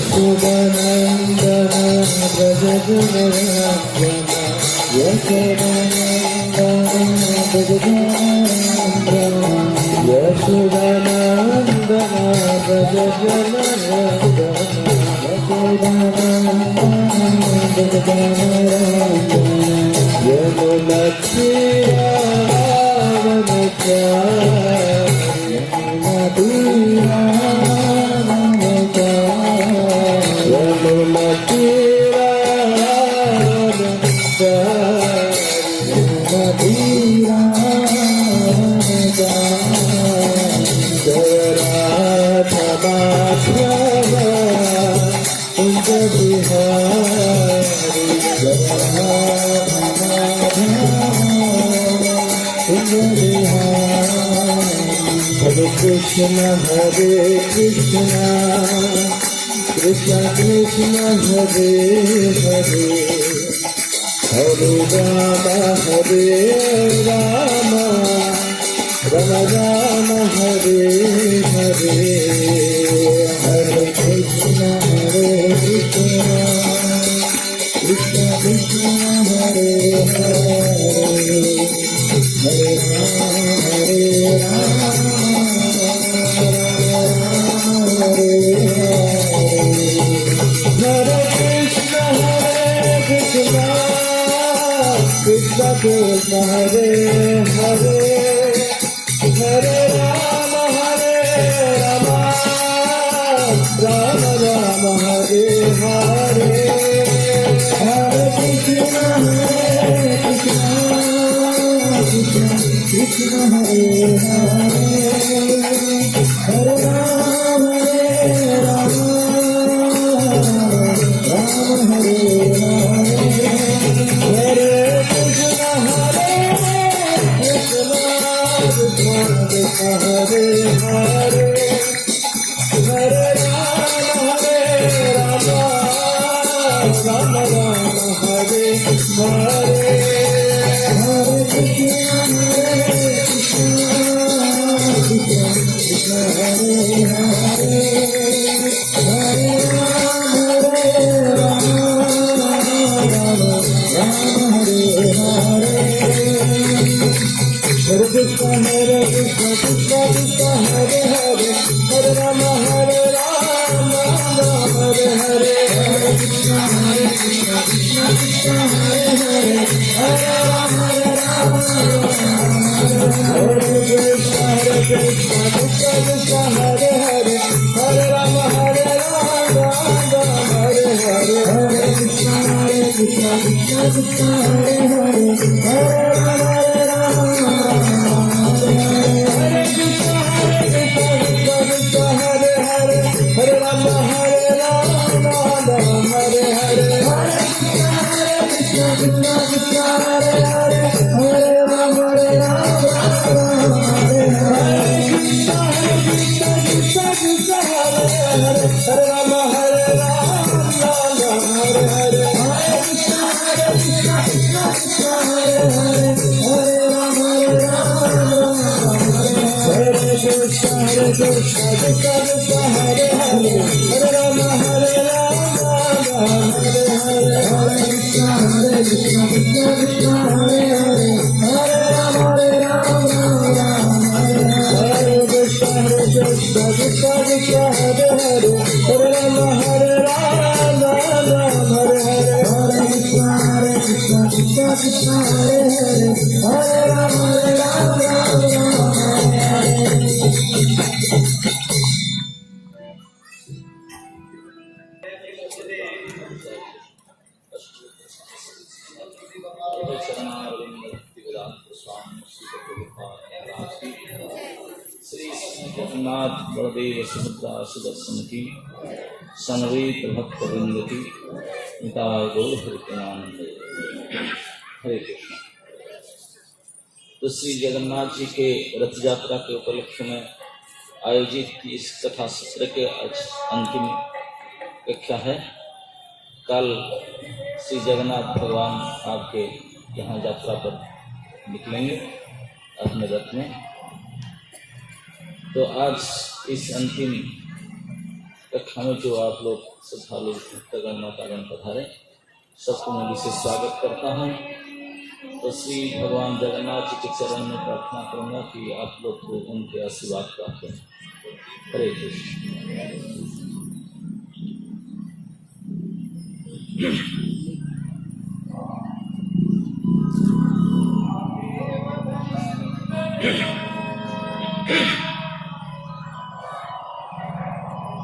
Krishna Hare Krishna Krishna Krishna Hare Hare Hare Rama Hare Rama Rama Rama Hare Hare Hare Krishna Krishna Krishna Hare Hare Hare Rama Hare Rama Krishna Krishna Hare Hare Hare Rama Hare Rama Rama Rama Hare Hare Hare Krishna Krishna Krishna Hare Hare Hare Rama Hare Rama Rama Hare Hare Hare Hare Rama Hare Rama Rama Rama Hare Hare Hare Krishna Krishna Hare Hare Hare Rama Hare Rama Rama Rama Hare Hare Hare Krishna Krishna Krishna Hare Hare Hare Rama Hare Rama Rama Hare Hare Hare Krishna Krishna Krishna Hare Hare Hare Rama Hare Rama Hare Krishna Krishna Krishna Hare Hare Hare Rama Hare Rama Hare Hare Hare Krishna Krishna Krishna Hare Hare Hare Rama Hare Rama Hare Krishna Hare Hare Hare Rama Hare Rama Hare Hare Hare Krishna Krishna Krishna Hare Hare Hare Rama Hare Rama Hare Hare Krishna Krishna Krishna Hare Hare Hare Rama Hare Rama Hare Hare Hare Krishna Krishna Krishna Hare Hare Hare Rama Hare Rama Hare Krishna Krishna Krishna Hare Hare Hare Rama Hare Rama Hare Hare Hare Krishna Krishna Krishna Hare Hare Hare Rama Hare Rama Hare Krishna Krishna Krishna Hare Hare Hare Rama Hare Rama Hare Hare Hare Krishna Krishna Krishna Hare Hare Hare Rama Hare Rama Shri Jagannath Baldev Subhadra Sudarshan की समवेत भक्त वृंद की निताय गौर हरिप्रेमानंद। हरे कृष्ण। तो श्री जगन्नाथ जी के रथ यात्रा के उपलक्ष्य में आयोजित इस कथा सत्र के आज अंतिम कक्षा है। कल श्री जगन्नाथ भगवान आपके यहाँ यात्रा पर निकलेंगे अपने रथ में। तो आज इस अंतिम कक्षा में जो आप लोग श्रद्धालु भक्तगण मातागण पधारे, सबको मैं विशेष स्वागत करता हूँ। तो श्री भगवान जगन्नाथ जी के चरण में प्रार्थना करूँगा कि आप लोग को उनके आशीर्वाद प्राप्त हो। हरे कृष्ण।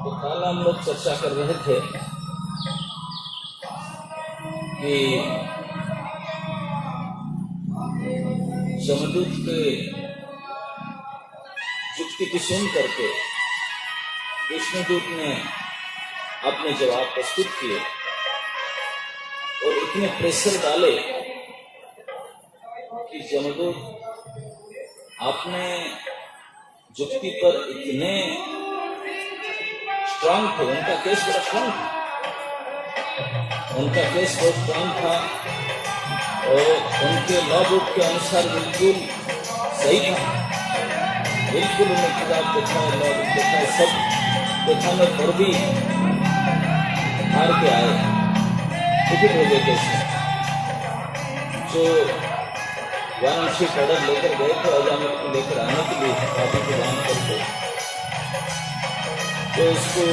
तो कल हम लोग चर्चा कर रहे थे कि जमदूत के युक्ति की सुन करके विष्णुदूत ने अपने जवाब प्रस्तुत किए और इतने प्रेशर डाले कि जमदूत अपने युक्ति पर इतने स्ट्रांग थे, उनका केस बड़ा स्ट्रांग था, उनका केस बहुत स्ट्रांग था और उनके लॉ बुक के अनुसार बिल्कुल सही था। बिल्कुल उन्हें किताब देखा है, लॉ बुक देखा है, सब देखाने पर भी हार के आए। टिकट हो गए केस जो वाराणसी ऑर्डर लेकर गए थे अजामिल को लेकर आने के लिए काफी प्रदान करके, तो उसको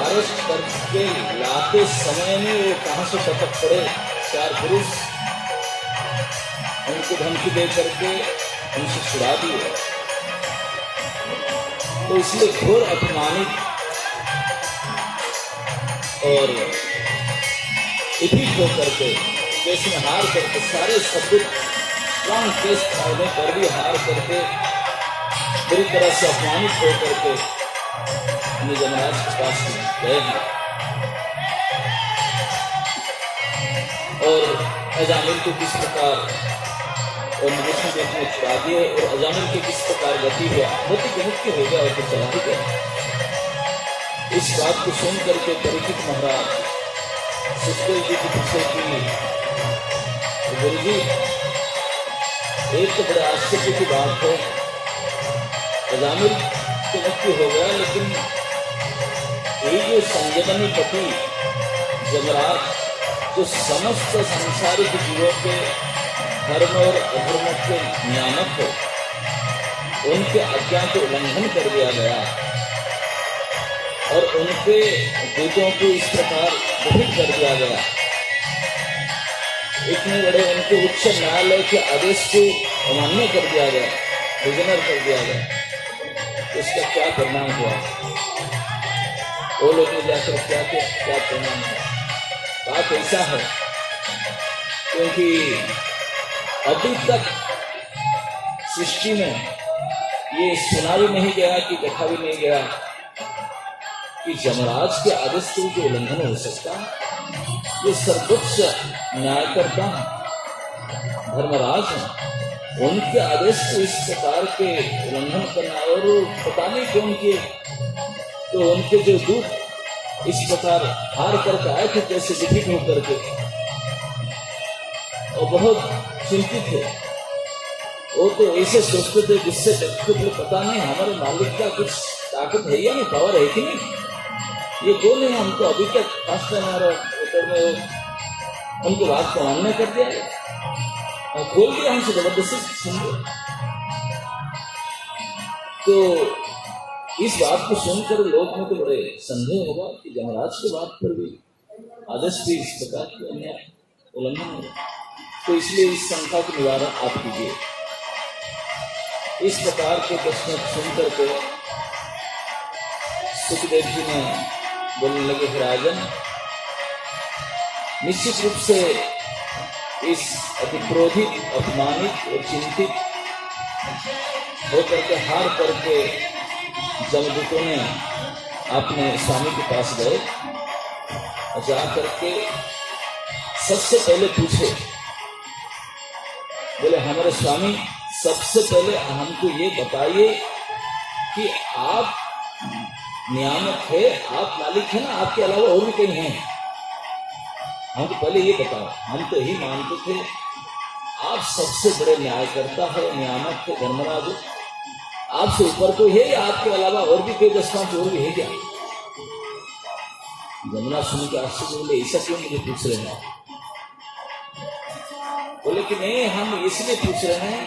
अरेस्ट करके लाते समय में वो कहां से टपक पड़े, चार पुरुष उनको धमकी दे करके उनसे छुड़ा दिए। तो इसलिए घोर अपमानित और इफिक होकर के केस में हार करके, सारे सबूत स्ट्रांग केस होने पर भी हार करके बुरी तरह से अपमानित होकर के अपने जमराज के पास गए हैं और अजामिल को किस प्रकार और विष्णुदूत ने छुड़ा दिए और अजामिल के किस प्रकार गति हुआ, मुक्ति हो गया और तो चला ही गया। इस बात को सुन करके परीक्षित महाराज सुखदेव जी की पूछे कि गुरु जी, एक तो बड़े आश्चर्य की बात है, अजामिल तो मुक्ति हो गया, लेकिन ये जो संजीवनी पति जमराज जो समस्त संसारिक जीवों के धर्म और अधर्म के नियामक हो, उनके आज्ञा को उल्लंघन कर दिया गया और उनके दूतों को इस प्रकार दुखित कर दिया गया। इतने बड़े उनके उच्च न्यायालय के आदेश को अमान्य कर दिया गया, रिजनर कर दिया गया। इसका क्या परिणाम हुआ? वो लोग ने जाकर क्या परिणाम हुआ? बात ऐसा है क्योंकि अभी तक सृष्टि में ये सुना भी नहीं गया कि देखा भी नहीं गया कि जमराज के आदेश को जो उल्लंघन हो सकता है। ये सर्वोच्च न्यायकर्ता धर्मराज हैं, उनके आदेश को इस प्रकार के उल्लंघन करना, और पता नहीं क्यों तो उनके जो दूत इस प्रकार हार करके आए थे, कैसे विफिक होकर के, और बहुत चिंतित थे। वो तो ऐसे सोचते थे जिससे पता नहीं हमारे मालिक का कुछ ताकत है या नहीं, पावर है कि नहीं, ये कौन है, हम तो अभी तक फर्स्ट टाइम हमारा में उनकी बात को मान्य कर दिया और खोल दिया हमसे जबरदस्ती समझो। तो इस बात को सुनकर लोग में तो बड़े संदेह होगा कि जमराज के बात पर भी आदेश भी इस प्रकार के अन्याय उल्लंघन होगा। तो इसलिए इस शंका के निवारण आप कीजिए। इस प्रकार के प्रश्न सुनकर के सुखदेव जी ने बोलने लगे, राजन, निश्चित रूप से इस अतिक्रोधित, अपमानित और चिंतित होकर के हार करके जमदूतों ने अपने स्वामी के पास गए और जा करके सबसे पहले पूछे, बोले हमारे स्वामी, सबसे पहले हमको ये बताइए कि आप नियामक है, आप मालिक है ना, आपके अलावा और भी कहीं हैं? हमको पहले ये बताओ। हम तो यही मानते थे आप सबसे बड़े न्यायकर्ता है, नियामक है, धर्मराज, आपसे ऊपर कोई है या आपके अलावा और भी कोई 10-5 और भी है क्या? जमुना सुन के आश्चर्य बोले, ऐसा क्यों मुझे पूछ रहे हैं? बोले कि नहीं, हम इसलिए पूछ रहे हैं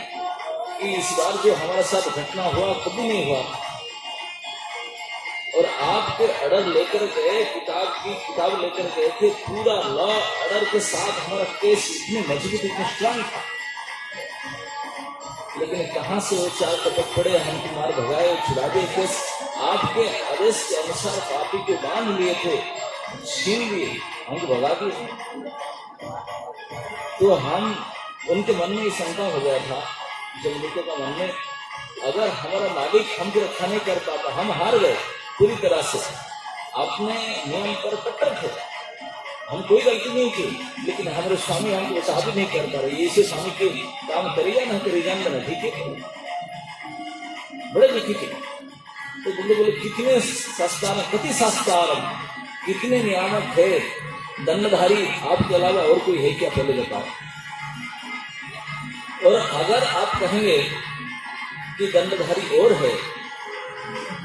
कि इस बार जो हमारे साथ घटना हुआ कभी नहीं हुआ, और आपके ऑर्डर लेकर गए, किताब लेकर गए थे, पूरा लॉ ऑर्डर के साथ हमारा केस इतने मजबूत, इतने स्ट्रांग था, लेकिन कहां से वो 4 कपट पड़े, हमको मार भगाए, छुड़ा दिए केस। आपके आदेश के अनुसार पापी को बांध लिए थे, छीन लिए, हमको भगा दिए। तो हम उनके मन में शंका हो गया था, जमदूतों का मन में, अगर हमारा मालिक हमको रक्षा नहीं कर पाता, हम हार गए पूरी तरह से, अपने नियम पर कट्टर थे, हम कोई गलती नहीं की, लेकिन हमारे स्वामी हमको वसा भी नहीं कर पा रहे, ऐसे स्वामी के काम करेगा ना करेगा ना, ठीक है, बड़े दुखी थे। तो बोले कितने शास्त्र, कति शास्त्र, कितने नियामक है, दंडधारी आपके अलावा और कोई है क्या, पहले बताओ। और अगर आप कहेंगे कि दंडधारी और है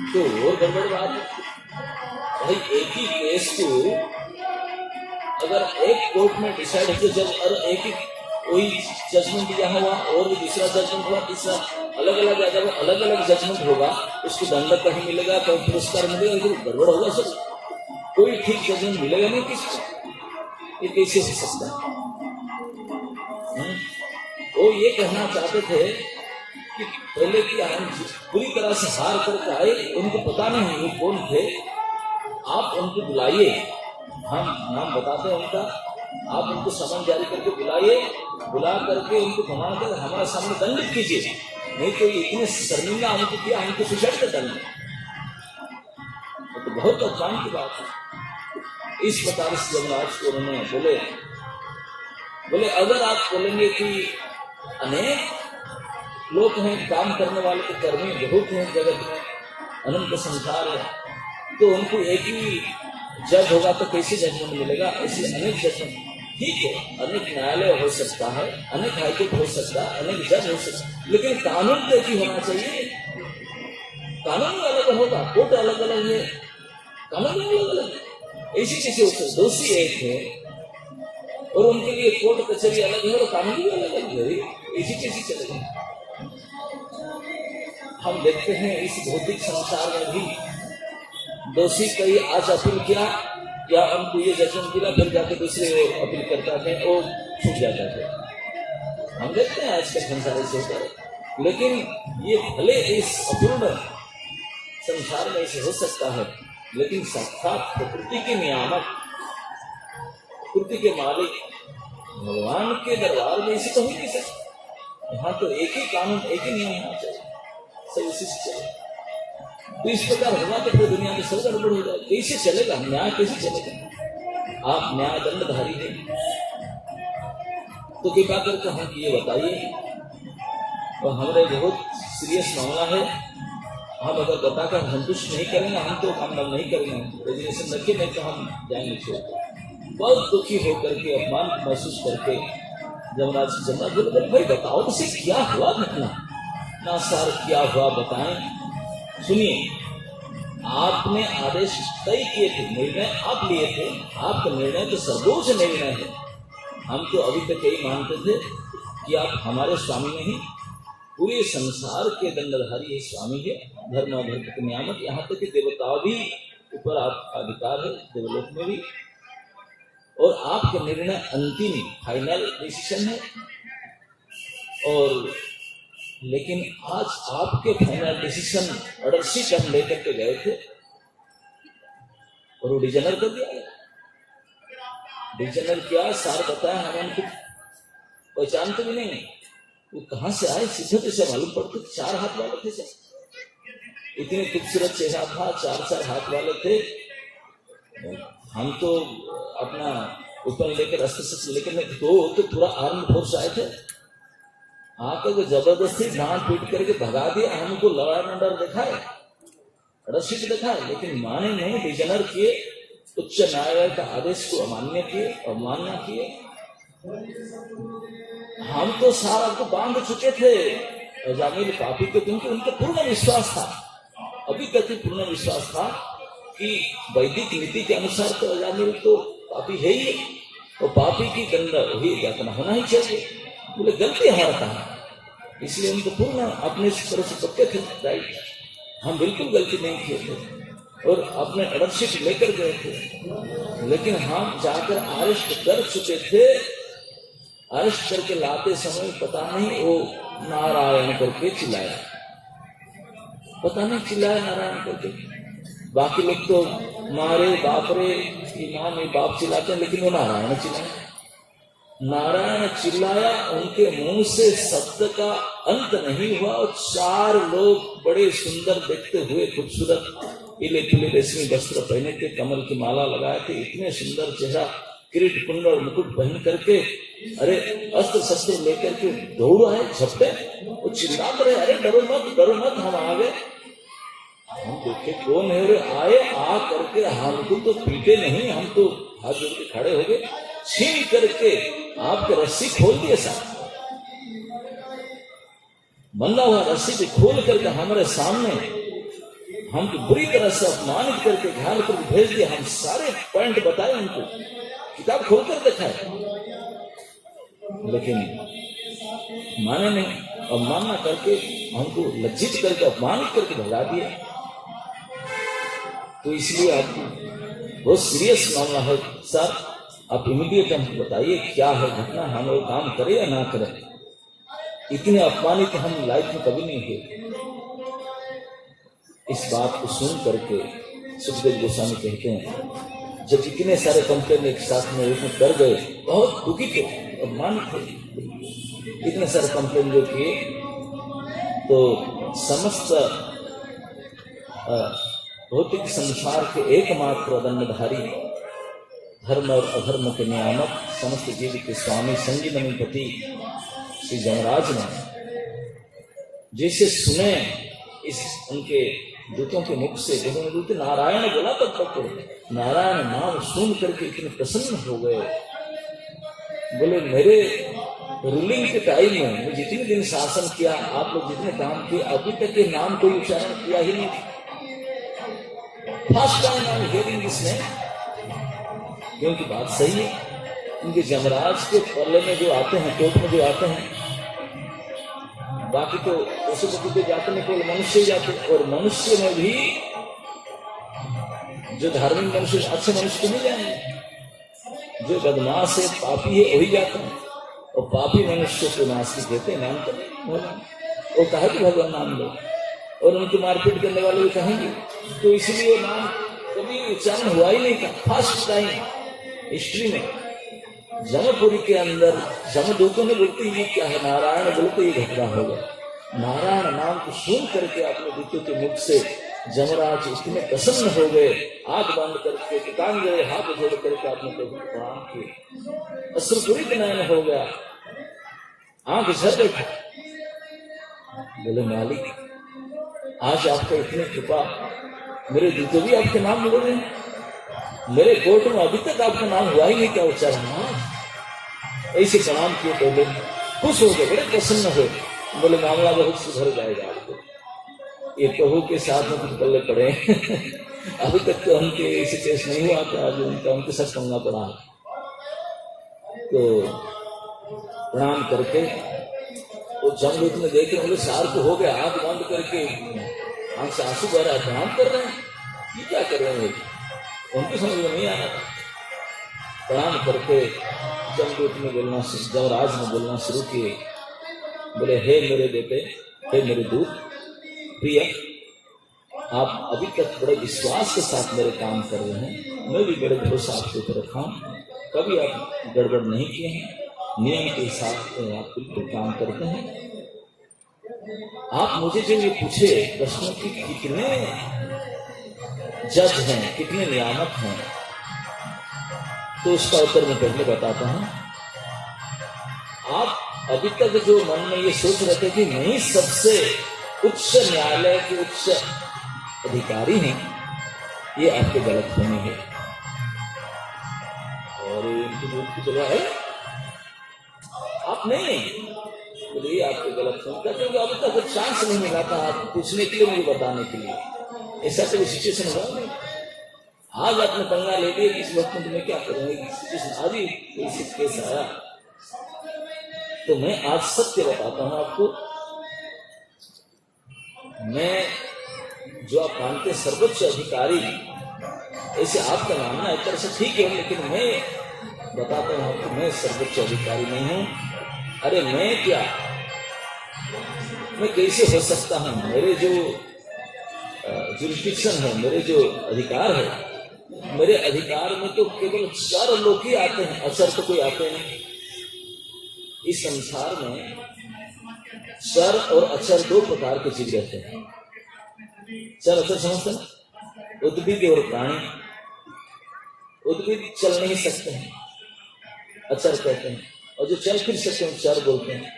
तो और गड़बड़ बात है भाई। एक ही केस को अगर एक कोर्ट में डिसाइड हो, जब और एक ही कोई जजमेंट यहाँ हुआ और भी दूसरा जजमेंट हुआ, तीसरा अलग अलग, जब अलग अलग जजमेंट होगा, उसको दंड कहीं मिलेगा, कहीं पुरस्कार मिलेगा, लेकिन गड़बड़ होगा सब, कोई ठीक जजमेंट मिलेगा नहीं किसको, ये कैसे हो सकता है? वो ये कहना चाहते थे कि पहले की हम पूरी तरह से हार करके आए, उनको पता नहीं वो कौन थे, आप उनको बुलाइए, हम नाम बताते हैं उनका, आप उनको समन जारी करके बुलाइए, बुला करके उनको घुमा कर हमारे सामने दंडित कीजिए, नहीं तो इतने शर्मिंदा हमको किया, हमको सुसाइड कर डालना, तो बहुत अपमान की बात है। इस प्रकार से जमराज को उन्होंने बोले अगर आप बोलेंगे कि अनेक लोग हैं, काम करने वाले तो कर्मी बहुत हैं जगत में, अनंत संसार है, तो उनको एक ही जज होगा तो कैसे जजमेंट मिलेगा? इसलिए अनेक जजमेंट, ठीक है, अनेक न्यायालय हो सकता है, अनेक हाईकोर्ट हो सकता है, अनेक जज हो सकता है, लेकिन कानून तो एक ही होना चाहिए। कानून अलग होगा, कोर्ट अलग अलग है, कानून अलग अलग है, ऐसी कैसे हो सकता? दोषी एक है और उनके लिए कोर्ट कचहरी अलग है और कानून भी अलग अलग है, ऐसी कैसी चलेगा? हम देखते हैं इस भौतिक संसार में भी दोषी कई आज अपील किया या हमको ये जजमेंट मिला, फिर जाके दूसरे अपील करता है और छूट जाता है। हम देखते हैं आज का संसार ऐसे होता है, लेकिन ये भले इस अपूर्ण संसार में ऐसे हो सकता है, लेकिन साक्षात प्रकृति के नियामक, प्रकृति के मालिक भगवान के दरबार में इसे तो हो नहीं सकता। यहाँ तो एक ही कानून, एक ही नियम होना चाहिए, सब उसी से चले। तो इस प्रकार होगा तो फिर दुनिया में सब गड़बड़ हो जाए, कैसे चलेगा न्याय, कैसे चलेगा? आप न्याय दंडधारी हैं, तो कृपा करके हम ये बताइए, और हमारे बहुत सीरियस मामला है, हम अगर बताकर संतुष्ट नहीं करेंगे, हम तो काम नहीं करेंगे, रेजिग्नेशन रखे नहीं तो हम जाएंगे छोड़। बहुत दुखी होकर के, अपमान महसूस करके जमराज बोले भाई बताओ उसे क्या हुआ घटना? ना सर क्या हुआ बताएं। सुनिए, आपने आदेश तय किए थे, निर्णय आप लिए थे, आपका निर्णय तो सर्वोच्च निर्णय है। हम तो अभी तक यही मानते थे कि आप हमारे स्वामी नहीं, पूरे संसार के दंडधारी स्वामी है, धर्म अधर्म के नियामक, यहाँ तक कि देवताओं भी ऊपर आपका अधिकार है, देवलोक में भी, और आपका निर्णय अंतिम फाइनल डिसीजन है। और लेकिन आज आपके फाइनल डिसीजन ऑर्डर शीट हम लेकर के गए थे और वो डिजनर कर दिया गया। डिजनर क्या सार बताया, हमें उनको पहचानते भी नहीं, वो कहां से आए, सीधे से मालूम पड़ते 4 हाथ वाले थे सर, इतने खूबसूरत चेहरा था, 4 हाथ वाले थे। हम तो अपना ऊपर लेकर अस्त्र लेकर तो पूरा आर्म फोर्स आए थे, आकर जबरदस्ती डांट पीट करके भगा दिया, हमको लड़ा न डर दिखाए, रस्सी दिखाए, लेकिन माने नहीं, डिजनर किए, उच्च न्यायालय का आदेश को अमान्य किए, अवमानना किए। हम तो सारा को बांध चुके थे, अजामिल पापी थे, क्योंकि उनका पूर्ण विश्वास था, अभी तक भी पूर्ण विश्वास था कि वैदिक नीति के अनुसार तो अजामिल तो पापी है ही, और पापी की दंड ही यातना होना ही चाहिए। बोले गलती हमारा था, इसलिए उनको पूर्ण अपने तरफ से पक्के थे, राइट, हम बिल्कुल गलती नहीं किए थे और अपने अड़रशिप लेकर गए थे। लेकिन हम जाकर अरेस्ट कर चुके थे, अरेस्ट करके लाते समय पता नहीं वो नारायण करके चिल्लाया, पता नहीं चिल्लाया नारायण करके। बाकी लोग तो मारे बाप रे की माँ में बाप चिल्लाते हैं, लेकिन वो नारायण चिल्लाया, नारायण चिल्लाया। उनके मुंह से शब्द का अंत नहीं हुआ और 4 लोग बड़े सुंदर देखते हुए, खूबसूरत पीले पीले रेशमी वस्त्र पहने थे, कमल की माला लगाए थे, इतने सुंदर चेहरा, किरीट कुंड और मुकुट पहन करके, अरे अस्त्र शस्त्र लेकर के दौड़ आए, झपटे, वो चिल्ला रहे, अरे डरो मत, हम आ गए। हम देखे कौन है, रे आए, आ करके हमको तो पीटे नहीं, हम तो हाथ जोड़ के खड़े हो गए, छीन करके आपके रस्सी खोल दिए साहब, बंधा हुआ रस्सी भी खोल करके हमारे सामने हमको बुरी तरह से अपमानित करके घायल करके भेज दिया। हम सारे पॉइंट बताए उनको, किताब खोलकर दिखाए, लेकिन माने नहीं, अवमानना करके हमको लज्जित करके अपमानित करके भगा दिए। तो इसलिए आप बहुत सीरियस मामला है सर, आप इमीडिएट हमको बताइए क्या है घटना, हम लोग काम करें या ना करें। इतने अपमानित हम लाइफ में कभी नहीं हुए। इस बात को सुन करके सुखदेव गोस्वामी कहते हैं, जब इतने सारे कंप्लेन एक साथ में उसमें कर गए, बहुत दुखी थे, अपमानित थे, इतने सारे कंप्लेन जो किए, तो समस्त भौतिक संसार के एकमात्र दंडधारी, धर्म और अधर्म के नियामक, समस्त जीव के स्वामी संजीवनीपति श्री जमराज ने जैसे सुने इस उनके दूतों के मुख से, जब उन्होंने दूत नारायण बोला तब तक नारायण नाम सुन करके इतने प्रसन्न हो गए। बोले मेरे रूलिंग के टाइम में मैं जितने दिन शासन किया, आप लोग जितने काम किए, अभी तक ये नाम कोई उच्चारण किया ही नहीं। First time I am hearing this name, क्योंकि बात सही है, उनके जमराज के पल्ले में जो आते हैं, कोर्ट में जो आते हैं, बाकी तो पशु के जाते हैं, केवल मनुष्य ही जाते, और मनुष्य में भी जो धार्मिक मनुष्य, अच्छे मनुष्य नहीं जाएंगे, जो बदमाश है, पापी है, वही जाते हैं, और पापी मनुष्य को नाश की कहते हैं, नाम तो वो कहे कि भगवान नाम लो, और उनको मारपीट करने वाले भी कहेंगे। तो इसलिए नाम कभी उच्चारण हुआ ही नहीं था। फर्स्ट टाइम हिस्ट्री में जमपुरी के अंदर जमदूतों ने बोलते ये क्या है, नारायण बोलते ये घटना होगा। नारायण नाम को सुन करके अपने दूतों के मुख से जमराज इतने प्रसन्न हो गए, आंख बंद करके कृतांजलि हाथ जोड़ करके अपने प्रभु को प्रणाम किए, अश्रुपूरित नयन हो गया, आंख झर बैठा। बोले मालिक आज आपका इतनी कृपा, मेरे दूतों भी आपके नाम बोल रहे हैं, मेरे कोर्ट में अभी तक आपका नाम हुआ ही नहीं क्या उच्चारण। ऐसे प्रणाम किए, पहले खुश हो गए, बड़े प्रसन्न हुए। बोले मामला बहुत सुधर जाएगा आपको, ये प्रभु के साथ में कुछ पल्ले पड़े अभी तक तो उनके ऐसे केस नहीं हुआ था, आज उनके साथ पंगा पड़ा। तो प्रणाम करके वो जमदूत में देख रहे, सार को हो गया, आंख बंद करके आंख से आंसू बह रहा है, प्रणाम कर रहे हैं, ये क्या कर रहे हैं, उनकी समझ में नहीं आया था। प्रणाम करके जमदूत ने बोलना, जमराज ने बोलना शुरू किए। बोले हे मेरे बेटे, हे मेरे दूत प्रिय, आप अभी तक बड़े विश्वास के साथ मेरे काम कर रहे हैं, मैं भी बड़े भरोसा आपके ऊपर रखा हूँ, कभी आप गड़बड़ नहीं किए हैं, नियम के हिसाब से आप बिल्कुल काम करते हैं। आप मुझे जो ये पूछे प्रश्नों की कितने जज हैं, कितने नियामक हैं, तो उसका उत्तर मैं पहले बताता हूं। आप अभी तक जो मन में ये सोच रहे थे कि नहीं सबसे उच्च न्यायालय के उच्च अधिकारी हैं, ये आपके गलत होने है। और इनकी दूध की जगह है आप नहीं, बोले आपको गलत समझता, क्योंकि अभी तक कुछ चांस नहीं मिला था आप पूछने के लिए, मुझे बताने के लिए। ऐसा कोई सिचुएशन हुआ नहीं। आज आपने पंगा ले लिया, इस वक्त में तुम्हें क्या करूंगा, सिचुएशन आज ही कोई केस आया। तो मैं आज सत्य बताता हूं आपको। मैं जो आप मानते सर्वोच्च अधिकारी, ऐसे आपका मानना एक तरह से ठीक है, लेकिन मैं बताता हूं आपको, मैं सर्वोच्च अधिकारी नहीं हूं। अरे मैं क्या, मैं कैसे हो सकता हूं? मेरे जो जुरिस्डिक्शन है, मेरे जो अधिकार है, मेरे अधिकार में तो केवल 4 लोग ही आते हैं, अचर तो कोई आते नहीं। इस संसार में चर और अचर 2 प्रकार के जीव रहते हैं। चर अचर समझते ना? उद्भिद और प्राणी। उद्भिद चल नहीं सकते हैं, अचर कहते हैं, और जो चल फिर सकते हैं चर बोलते हैं।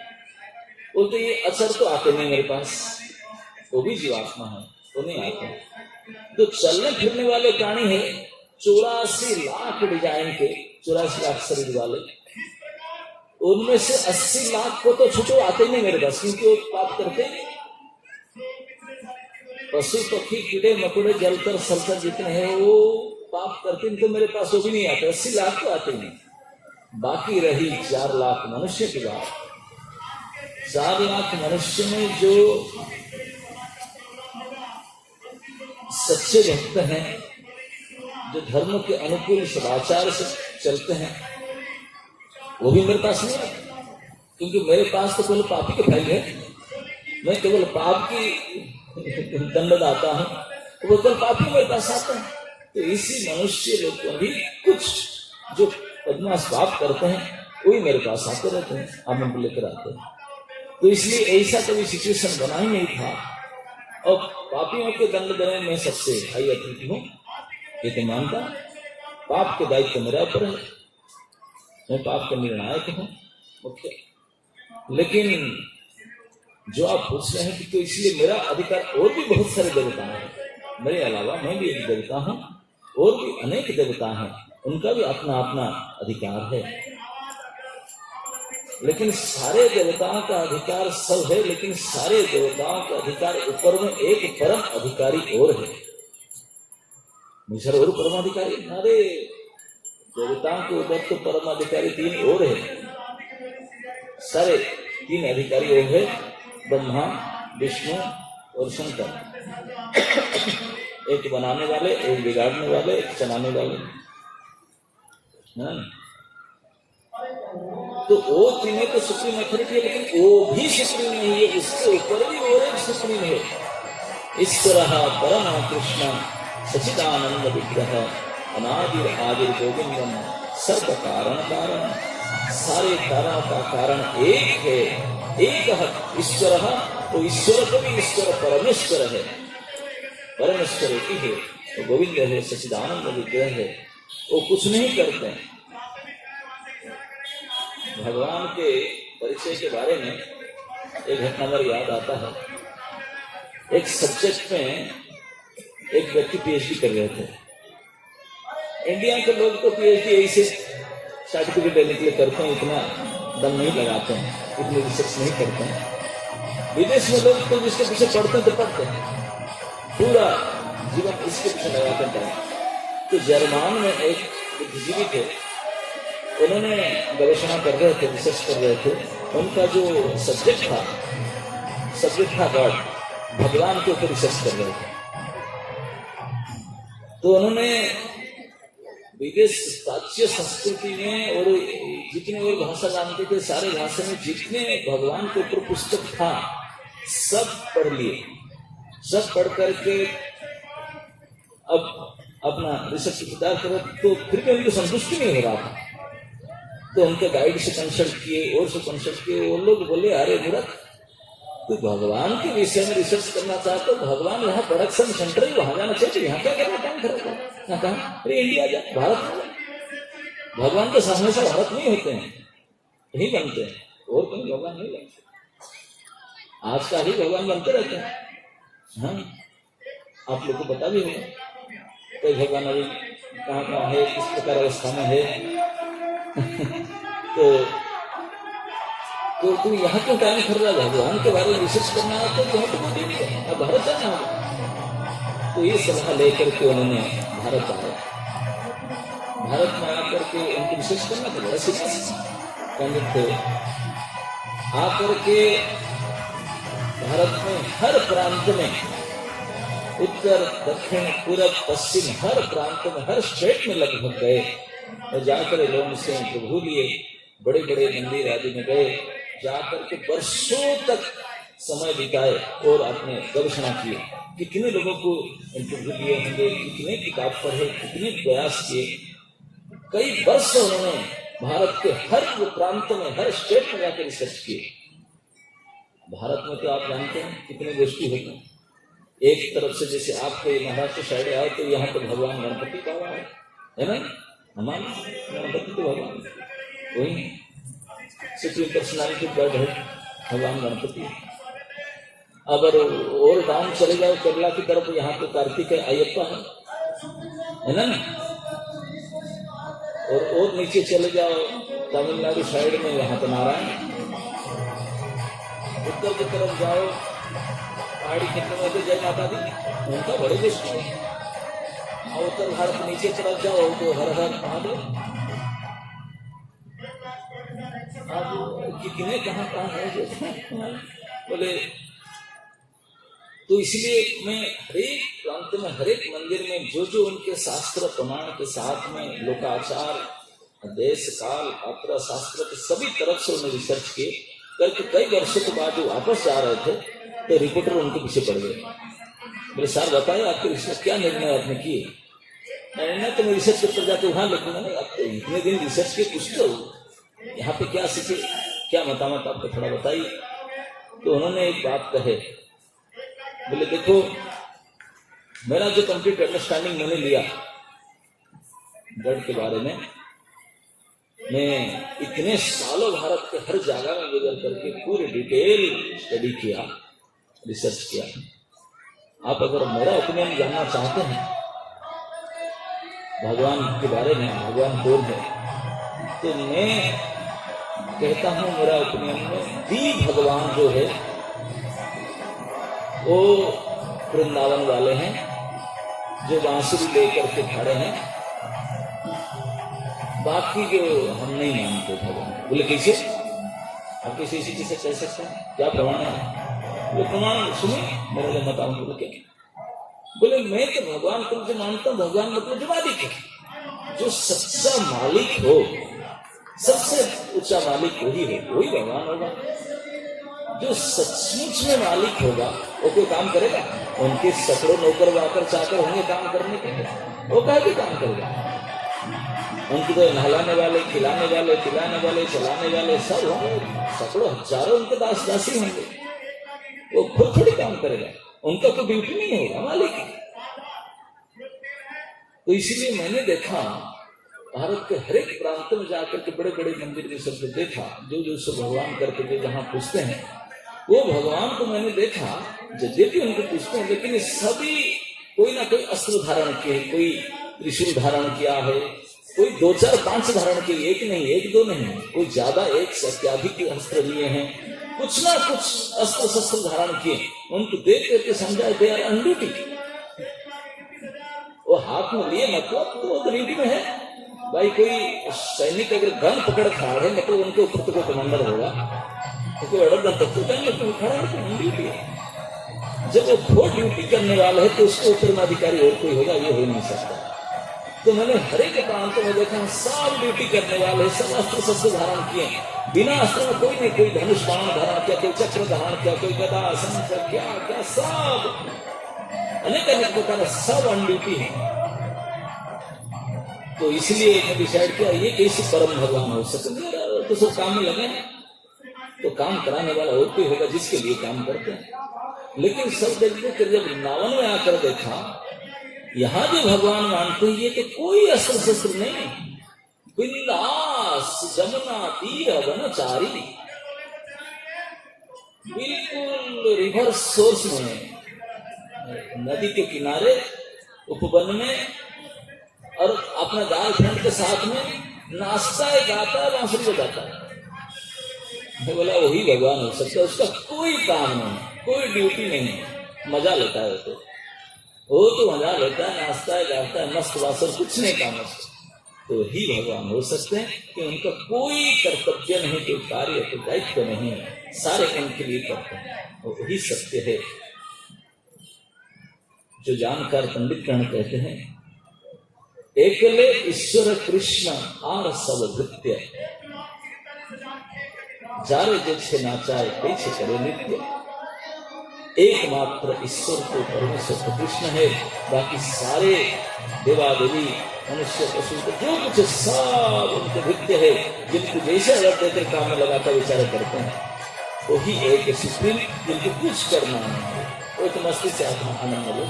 बोलते ये अचर तो आते नहीं मेरे पास, वो भी जीवात्मा है, वो नहीं आते। तो चलने फिरने वाले प्राणी है 84 लाख डिजाइन के, 84 लाख शरीर वाले, उनमें से 80 लाख को तो छुटो आते नहीं मेरे पास, क्योंकि वो पाप करते हैं। पशु पक्षी कीड़े मकोड़े जलकर सलकर जितने हैं वो पाप करते हैं, तो मेरे पास वो भी नहीं आते। 80 लाख तो आते नहीं। बाकी रही 4 लाख मनुष्य की बात। 4 लाख मनुष्य में जो सच्चे भक्त हैं, जो धर्म के अनुकूल सदाचार से चलते हैं, वो भी मेरे पास नहीं आते, क्योंकि मेरे पास तो केवल पापी के फाइल है। मैं केवल पाप की दंडदाता हूं, तो वो केवल पापी मेरे पास आते हैं। तो इसी मनुष्य लोग को भी कुछ जो बदमाश पाप करते हैं वही मेरे पास आते रहते हैं, आमंत्रण लेकर आते हैं। तो इसलिए ऐसा कभी सिचुएशन बना ही नहीं था। और पापियों के दंड देने में सबसे हाई अथॉरिटी हूं, ये तो मानता। पाप के दायित्व मेरा ऊपर है, मैं पाप का निर्णायक हूं मुख्य। लेकिन जो आप पूछ रहे हैं कि तो इसलिए मेरा अधिकार, और भी बहुत सारे देवता हैं मेरे अलावा, मैं भी एक देवता हूं, और भी अनेक देवता हैं, उनका भी अपना अपना अधिकार है। लेकिन सारे देवताओं का अधिकार सब है, लेकिन सारे देवताओं का अधिकार ऊपर में एक परम अधिकारी और है। और परम अधिकारी, अरे देवताओं के उधर तो परम अधिकारी 3 और है, सारे 3 अधिकारी और है, ब्रह्मा विष्णु और शंकर। एक बनाने वाले, एक बिगाड़ने वाले, एक चलाने वाले। तो वो तीनों तो सुप्रीम अथॉरिटी है, लेकिन वो भी सुप्रीम नहीं है, इसके ऊपर भी और एक सुप्रीम है। ईश्वर परम कृष्ण सच्चिदानंद विग्रह अनादिर आदिर गोविंदम सर्व कारण कारण। सारे कारणों का कारण एक है, एक है ईश्वर। तो ईश्वर को भी ईश्वर परमेश्वर है, परमेश्वर एक ही है। तो गोविंद है, सच्चिदानंद विग्रह है, वो कुछ नहीं करते हैं। भगवान के परिचय के बारे में एक घटना मेरे याद आता है। एक सब्जेक्ट में एक व्यक्ति पीएचडी कर रहे थे। इंडिया के लोग तो पीएचडी ऐसे सर्टिफिकेट लेने के लिए करते हैं, इतना दम नहीं लगाते हैं, इतनी रिसर्च नहीं करते हैं। विदेश में लोग तो जिसके पीछे पढ़ते हैं तो पढ़ते हैं, पूरा जीवन इसके पीछे लगाते हैं। तो जर्मन में एक बुद्धिजीवी थे, उन्होंने गवेषणा कर रहे थे, रिसर्च कर रहे थे। उनका जो सब्जेक्ट था गॉड, भगवान के ऊपर रिसर्च कर रहे थे। तो उन्होंने विदेश प्राच्य संस्कृति में और जितने और भाषा जानते थे, सारे भाषा में जितने भगवान के ऊपर पुस्तक था सब पढ़ लिए। सब पढ़ करके अब अपना रिसर्च विचार करो, तो फिर भी उनको संतुष्टि नहीं हो रहा था। तो उनके गाइड से कंसल्ट किए और से कंसल्ट किए। वो लोग बोले, अरे मूर्ख, तो भगवान के विषय में रिसर्च करना चाहते हो, भगवान यहाँ प्रोडक्शन सेंटर है, वहां जाना चाहिए, यहाँ क्या करना टाइम खराब है, कहा अरे इंडिया जा, भारत में भगवान के सामने से भारत नहीं होते हैं, यही बनते हैं, और कहीं भगवान नहीं बनते। आज का ही भगवान बनते रहते हैं। हाँ, आप लोग को पता भी होगा कोई भगवान अभी कहाँ कहाँ है, किस प्रकार अवस्था में है। तो तो तू यहाँ क्यों टाइम कर रहा है? भगवान के बारे में रिसर्च करना है तो यहाँ तो कोई नहीं है, अब भारत जाना होगा। तो ये सलाह लेकर के उन्होंने भारत आए। भारत में आकर के उनको रिसर्च करना था, बड़ा सीरियस पंडित थे। आकर के भारत में हर प्रांत में, उत्तर दक्षिण पूरब पश्चिम, हर प्रांत में, हर स्टेट में लगभग गए और जाकर लोगों से प्रभु लिए बड़े बड़े मंदिर आदि में गए। जाकर के वर्षों तक समय बिताए और अपने गवेषणा किए। कितने लोगों को इंटरव्यू लिए होंगे, कितने किताब पढ़े, कितने प्रयास किए। कई वर्ष उन्होंने भारत के हर प्रांत में, हर स्टेट में जाकर रिसर्च किए। भारत में तो आप जानते हैं कितने गोष्ठी होते हैं। एक तरफ से जैसे आपके महाराष्ट्र साइड आए तो यहाँ तो भगवान गणपति बाबा है ना, हमारे गणपति तो भगवान वही सुप्रीम पर्सनालिटी गॉड है भगवान गणपति। अगर और डाउन चले जाओ केरला की तरफ, यहाँ तो कार्तिक है, अयप्पा है ना। और नीचे चले जाओ तमिलनाडु साइड में, यहाँ तो नारायण। उत्तर की तरफ जाओ पहाड़ी क्षेत्र में तो जय माता दी, उनका बड़े गोष्ठी है। और उत्तर भारत नीचे तरफ जाओ तो हर हर महादेव। अब कितने कहाँ है बोले। तो इसलिए मैं हरेक प्रांत में, हरेक मंदिर में जो जो उनके शास्त्र प्रमाण के साथ में लोकाचार, देश काल, पात्र, शास्त्र के सभी तरफ से उन्होंने रिसर्च किए। करके कई वर्षों के बाद जो वापस जा रहे थे तो रिपोर्टर उनके पीछे पड़ गए। मेरे सर बताए आपके रिसर्च क्या निर्णय आपने किए? मैंने तो मैं रिसर्च पेपर जाके वहां लिखूंगा नहीं, आप तो इतने दिन रिसर्च के कुछ तो यहाँ पे क्या सीखे, क्या मतामत आपको थोड़ा बताइए। तो उन्होंने एक बात कहे, बोले देखो मेरा जो कंप्लीट अंडरस्टैंडिंग मैंने लिया गढ़ के बारे में, मैं इतने सालों भारत के हर जगह में गुजर करके पूरी डिटेल स्टडी किया, रिसर्च किया। आप अगर मेरा ओपिनियन जानना चाहते हैं भगवान के बारे में, भगवान कौन है, तो मैं कहता हूं मेरा ओपिनियन में दी भगवान जो है वो वृंदावन वाले हैं, जो बांसुरी लेकर के खड़े हैं। बाकी जो हम नहीं मानते भगवान। बोले कैसे? आप कैसे इसी चीज से कह सकते हैं? क्या प्रमाण है? बोले प्रमाण सुनिए, मेरा जो मत आऊंगा। बोले क्या? बोले मैं तो भगवान को जो मानता हूँ, भगवान मतलब जो मालिक है, जो सच्चा मालिक हो, सबसे ऊंचा मालिक वही है, वही भगवान होगा। जो सचमुच में मालिक होगा वो कोई काम करेगा? उनके सैकड़ों नौकर वाकर चाकर होंगे काम करने के, वो काहे काम करेगा? उनके तो नहलाने वाले, खिलाने वाले, पिलाने वाले, चलाने वाले सब होंगे, सैकड़ों हजारों उनके दास दासी होंगे। वो खुद थोड़ी काम करेगा, उनका तो ड्यूटी नहीं होगा, मालिक। तो इसीलिए मैंने देखा भारत के हर एक प्रांत में जाकर के बड़े बड़े मंदिर में सबको देखा, जो जो सब भगवान करके जो जहाँ पूछते हैं वो भगवान को मैंने देखा। यद्यपि उनको पूछते हैं लेकिन सभी कोई ना कोई अस्त्र धारण किए, कोई त्रिशूल धारण किया है, कोई 2 4 5 धारण किए, एक नहीं, एक दो नहीं, कोई ज्यादा, एक से अत्याधिक अस्त्र लिए हैं, कुछ ना कुछ अस्त्र शस्त्र धारण किए। उनको देख करके समझा दे यार ऑन ड्यूटी। वो हाथ में लिए मतलब तो वो ड्यूटी में है भाई। कोई सैनिक अगर गन पकड़ खड़ा है मतलब उनके ऊपर तो कोई कमांडर होगा, तो कोई ऑर्डर तो खड़ा है तो ड्यूटी है। जब वो खो ड्यूटी करने वाला है तो उसके ऊपर में अधिकारी और कोई होगा, ये हो नहीं सकता। तो मैंने हरे के प्रांतों में देखा सब ड्यूटी करने वाले, सब अस्त्र शस्त्र धारण किए, बिना अस्त्र में कोई नहीं, कोई धनुष बाण धारण किया, कोई चक्र धारण किया, कोई गदा शंख क्या क्या सब अनेक अनेक प्रकार सब ऑन ड्यूटी है। तो इसलिए मैं डिसाइड किया ये कैसे परम भगवान हो सकते, तो सब काम में लगे हैं, तो काम कराने वाला और कोई होगा जिसके लिए काम करते हैं। लेकिन सब देखते कर जब वृंदावन में आकर देखा यहाँ जो भगवान मानते हैं ये कि कोई अस्त्र शस्त्र नहीं, बिंदास जमुना तीर वनचारी, बिल्कुल रिवर सोर्स में, नदी के किनारे उपवन में, और अपने गर्लफ्रेंड के साथ में नाचता है, गाता है, बांसुरी बजाता है। मैं बोला वही भगवान हो सकता है, उसका कोई काम नहीं, कोई ड्यूटी नहीं, मजा लेता है वो तो मजा लेता है, नाचता है, गाता है, मस्त वासर, कुछ नहीं काम उसका। तो ही भगवान हो सकते हैं कि उनका कोई कर्तव्य नहीं, कोई कार्य, कोई दायित्व नहीं, सारे उनके लिए करते हैं। वही सत्य है जो जानकार पंडित गण कहते हैं, एकले ईश्वर कृष्ण आर सब नृत्य, जारे जे नाचाए पीछे करे नित्य। एकमात्र ईश्वर को परमेश्वर कृष्ण है, बाकी सारे देवा देवी मनुष्य पशु जो कुछ सब उनके नृत्य है, जिनको जैसे अलग देते काम में लगाकर विचार करते हैं, वही एक सुप्रीम जिनको कुछ करना नहीं, वो तो मस्ती से आनंद लो।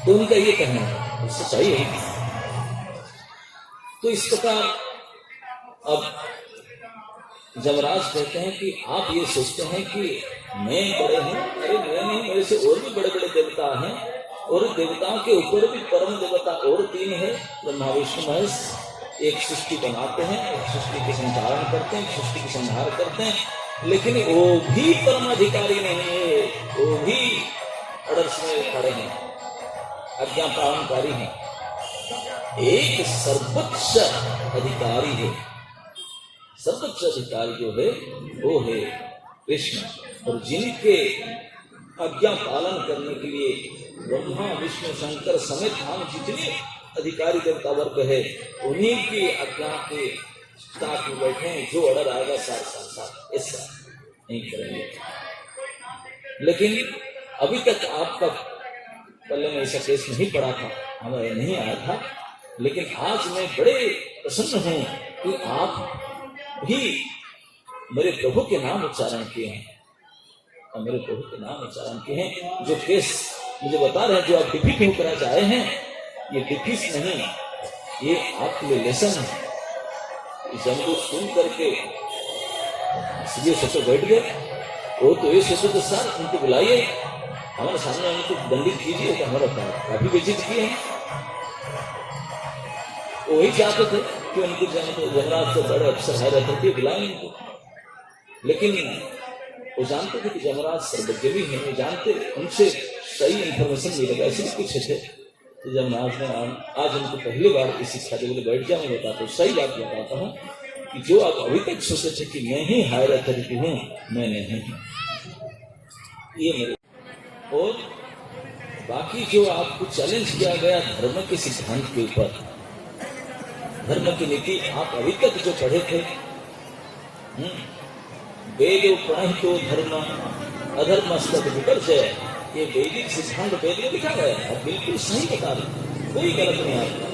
तो उनका ये कहना है, सच्चाई है। तो इस प्रकार अब जमराज कहते हैं कि आप ये सोचते हैं कि मैं बड़े हूं, अरे मैं नहीं, मेरे से और भी बड़े बड़े देवता हैं, और देवताओं के ऊपर भी परम देवता और 3 है, ब्रह्मा विष्णु महेश। एक सृष्टि बनाते हैं, एक सृष्टि के संचालन करते हैं, सृष्टि की संहार करते हैं, लेकिन वो भी परमाधिकारी नहीं है, वो भी अड़स में खड़े हैं, आज्ञा पालनकारी हैं। एक सर्वोच्च अधिकारी है, सर्वोच्च अधिकारी जो है वो है कृष्ण, और जिनके आज्ञा पालन करने के लिए ब्रह्मा विष्णु शंकर समेत हम जितने अधिकारी देवता वर्ग है, उन्हीं की आज्ञा के साथ में बैठे हैं। जो ऑर्डर आएगा साथ ऐसा नहीं करेंगे। लेकिन अभी तक आपका पहले में ऐसा केस नहीं पड़ा था, हमें नहीं आया था, लेकिन आज मैं बड़े प्रसन्न हूं कि आप भी मेरे प्रभु के नाम उच्चारण किए हैं, और मेरे प्रभु के नाम उच्चारण किए हैं। जो केस मुझे बता रहे हैं, जो आप डिफीट होकर आए हैं, ये डिफीट नहीं, ये आपके लिए लेसन है। जब सुन करके सीधे सोचो बैठ गए, वो तो ये सोचो तो सर उनको बुलाइए, हमारे सामने उनको दंडित कीजिए, तो हमारा काफी बेइज्जत किए हैं। वही चाहते थे कि उनको जमराज से बड़े अफसर है रहते थे, बुलाएं उनको, लेकिन वो जानते थे कि जमराज सर्वज्ञ भी है, वो जानते उनसे सही इंफॉर्मेशन मिलेगा, ऐसे कुछ थे। तो जमराज ने आज उनको पहली बार इस शिक्षा के लिए बैठ जाने बताता हूँ, सही बात बताता हूँ कि जो आप अभी तक सोचे थे कि मैं ही हायर अथॉरिटी हूँ, मैं नहीं हूँ, ये मेरे। और बाकी जो आपको चैलेंज किया गया धर्म के सिद्धांत के ऊपर, धर्म की नीति आप अभी तक जो पढ़े थे, वेदो प्रणहितो धर्म अधर्म स्लत विपर्जय, ये वैदिक सिद्धांत वेद में लिखा गया है, आप बिल्कुल सही बता रहे, कोई गलत नहीं आपका।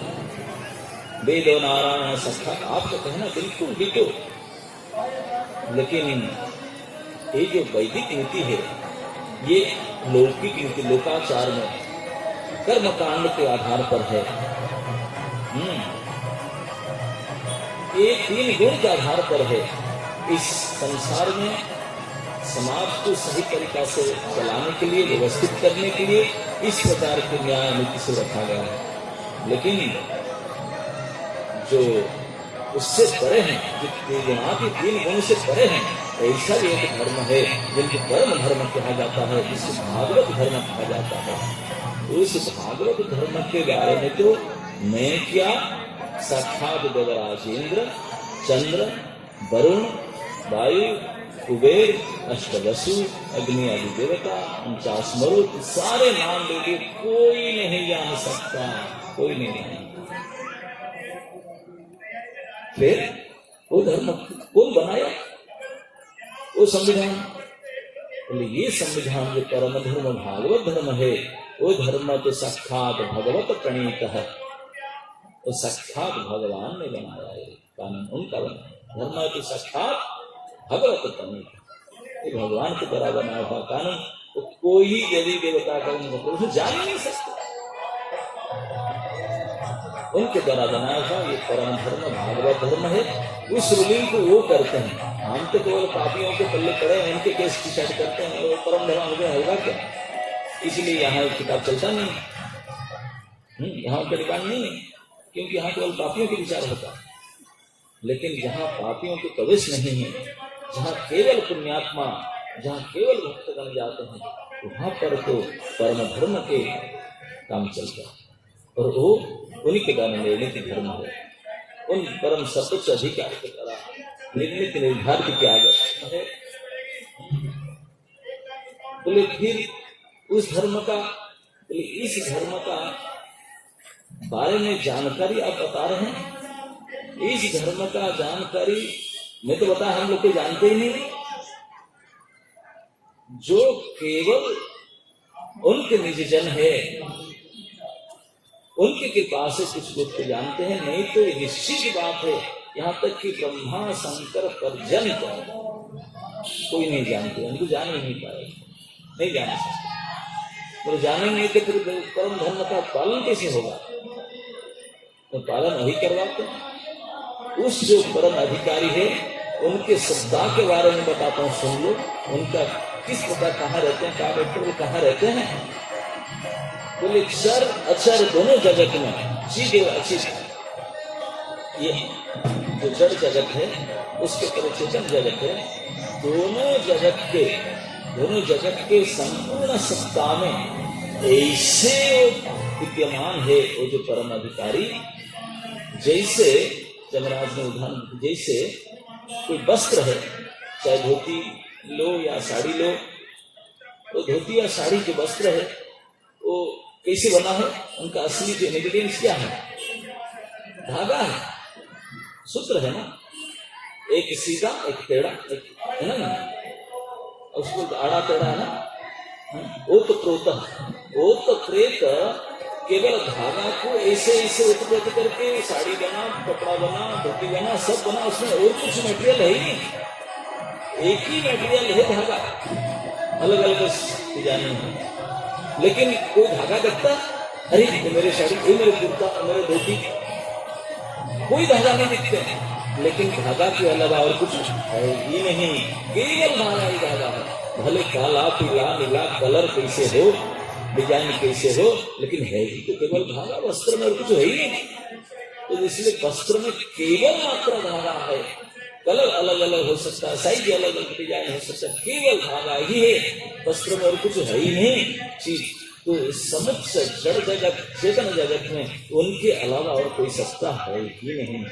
वेदो नारायण सखा, आपका कहना बिल्कुल बिल्कुल। लेकिन ये जो वैदिक नीति है, ये लौकिक नीति लोकाचार में कर्मकांड के आधार पर है। ये 3 गुण के आधार पर है। इस संसार में समाज को सही तरीका से चलाने के लिए, व्यवस्थित करने के लिए इस प्रकार के न्याय नीति से रखा गया है। लेकिन जो उससे परे हैं, जो यहाँ के 3 गुण से परे हैं, ऐसा एक धर्म है जिनको परम धर्म कहा जाता है, जिसे भागवत धर्म कहा जाता है। उस भागवत धर्म के बारे में तो मैं क्या, साक्षात देवराजेंद्र, चंद्र, वरुण, वायु, कुबेर, अष्टवसु, अग्नि आदि देवता, 49 मरुत, सारे नाम लेके कोई नहीं जान सकता, कोई नहीं। फिर वो धर्म कौन बनाया? वो संविधान। बोले ये संविधान जो परम धर्म भागवत धर्म है, वो धर्म तो साक्षात भगवत प्रणीत है, वो साक्षात भगवान ने बनाया है कानून, उनका बनाया धर्म तो साक्षात भगवत प्रणीत, ये भगवान के द्वारा बनाया हुआ कानून। तो कोई देवी देवता का उनको जान नहीं सकता, उनके द्वारा बनाया हुआ ये परम धर्म भागवत धर्म है। उस रूलिंग को वो करते हैं। हम तो केवल पापियों के पल्ले पड़े हैं, उनके केस डिसाइड करते हैं, वो परम धर्म होगा क्या? इसलिए यहाँ किताब चलता नहीं, यहाँ का डिमांड नहीं है, क्योंकि यहाँ केवल पापियों के विचार होता है। लेकिन जहाँ पापियों के प्रवेश नहीं है, जहाँ केवल पुण्यात्मा, जहाँ केवल भक्तगण जाते हैं, वहां पर तो परम धर्म के काम चलता है। और वो उन्हीं के द्वारा निर्णित धर्म है। उन परम सर्वोच्च अधिकार के द्वारा निर्णित निर्धारित किया गया है। बोले फिर उस धर्म का, बोले इस धर्म का बारे में जानकारी आप बता रहे हैं। इस धर्म का जानकारी मैं तो बता, हम लोग को जानते ही नहीं। जो केवल उनके निज जन है, उनके कृपा से कुछ लोग जानते हैं, नहीं तो निश्चित बात है यहाँ तक कि ब्रह्मा शंकर पर्यंत कोई नहीं जानते, उनको जान ही नहीं पाए, नहीं जान सकते। तो जाने नहीं तो फिर परम धर्म का पालन कैसे होगा? तो पालन वही करवाते हैं। उस जो परम अधिकारी है उनके सत्ता के बारे में बताता हूँ, सुन लो। उनका किस प्रकार कहाँ रहते हैं, कहाँ बैठते हैं, कहाँ रहते हैं। बोले क्षर अक्षर दोनों जगत में सीधे अचित, ये जो जड़ जगत है उसके परिचेतन जगत है, दोनों जगत के संपूर्ण सत्ता में ऐसे विद्यमान है वो जो परम अधिकारी। जैसे जमराज ने उदाहरण, जैसे कोई वस्त्र है, चाहे धोती लो या साड़ी लो, तो धोती या साड़ी जो वस्त्र है वो कैसे बना है? उनका असली जो इंग्रेडिएंट्स क्या है? धागा है, सूत्र है ना, एक सीधा एक टेढ़ा, एक है ना, उसको आड़ा टेढ़ा है ना। वो तो प्रेत केवल धागा को ऐसे ऐसे उत्पन्न करके साड़ी बना, कपड़ा बना, धोती बना, सब बना, उसमें और कुछ मटेरियल है ही नहीं, एक ही मटेरियल है धागा, अलग अलग डिजाइन है। लेकिन कोई धागा देखता, अरे ये मेरे साड़ी, ये मेरे कुर्ता, मेरे धोती, कोई धागा नहीं दिखते। लेकिन धागा के अलावा और कुछ है ही नहीं, केवल धागा ही धागा है। भले काला पीला नीला कलर कैसे हो, डिजाइन कैसे हो, लेकिन है ही तो केवल धागा। वस्त्र में और कुछ है ही नहीं, तो इसलिए वस्त्र में केवल मात्र धागा है। कलर अलग अलग हो सकता है, साइज अलग अलग डिजाइन हो सकता है, केवल धागा ही है, वस्त्र में और कुछ है ही नहीं चीज। तो समस्त जड़ जगत, चेतन जगत में उनके अलावा और कोई सत्ता है ही नहीं,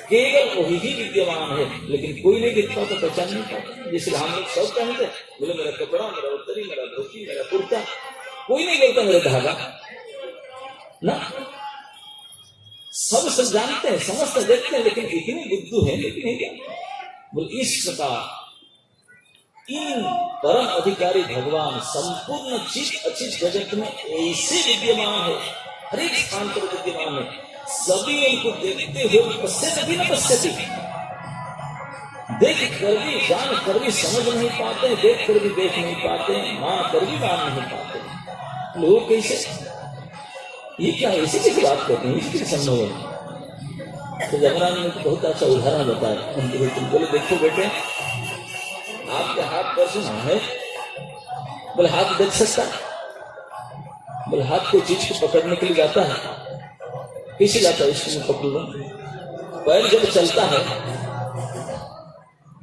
केवल वही ही विद्यमान है। लेकिन कोई नहीं दिखता तो पहचान नहीं पाता। जिसलिए हम लोग सब कहते हैं, बोले मेरा कपड़ा, मेरा उत्तरी, मेरा धोती, मेरा कुर्ता, कोई नहीं बोलता मेरा धागा ना। सब जानते हैं, समस्त देखते हैं, लेकिन इतनी बुद्धू है, लेकिन नहीं जानते। बोले इस प्रकार इन परम अधिकारी भगवान संपूर्ण चित अचित जगत में ऐसे विद्यमान है, हर एक स्थान पर विद्यमान है। सभी इनको देखते हुए पश्यति भी न पश्यति, देख कर भी जान कर भी समझ नहीं पाते, देख कर भी देख नहीं पाते, मान कर भी मान नहीं पाते। लोग कैसे, ये क्या इसी की बात करते हैं, इसी के संभव है। तो जमराज ने बहुत अच्छा उदाहरण बताया उनके बेटे। बोले देखो बेटे, आपके हाथ पर सुना है, बोले हाथ देख सकता, बोले हाथ कोई चीज को पकड़ने के लिए जाता है, कैसे जाता है? इसको मैं पकड़ लूं। पैर जब चलता है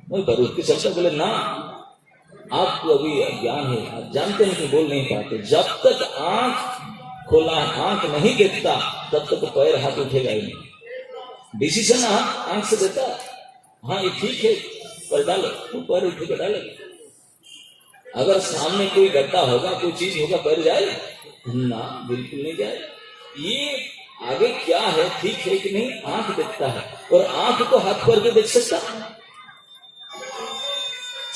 वही पर उसके चलता। बोले ना, आपको अभी अज्ञान है, आप जानते हैं कि बोल नहीं पाते। जब तक आंख खोला, आंख नहीं देखता, तब तक तो पैर हाथ उठेगा ही नहीं। डिसीजन आंख से देता, हाँ ये ठीक है, पर डालो, तो पैर उठेगा, डालेगा। अगर सामने कोई गड्ढा होगा, कोई चीज होगा, पैर जाए ना, बिल्कुल नहीं जाए। ये आगे क्या है, ठीक है कि नहीं, आंख देखता है। और आंख को हाथ पर भी देख सकता,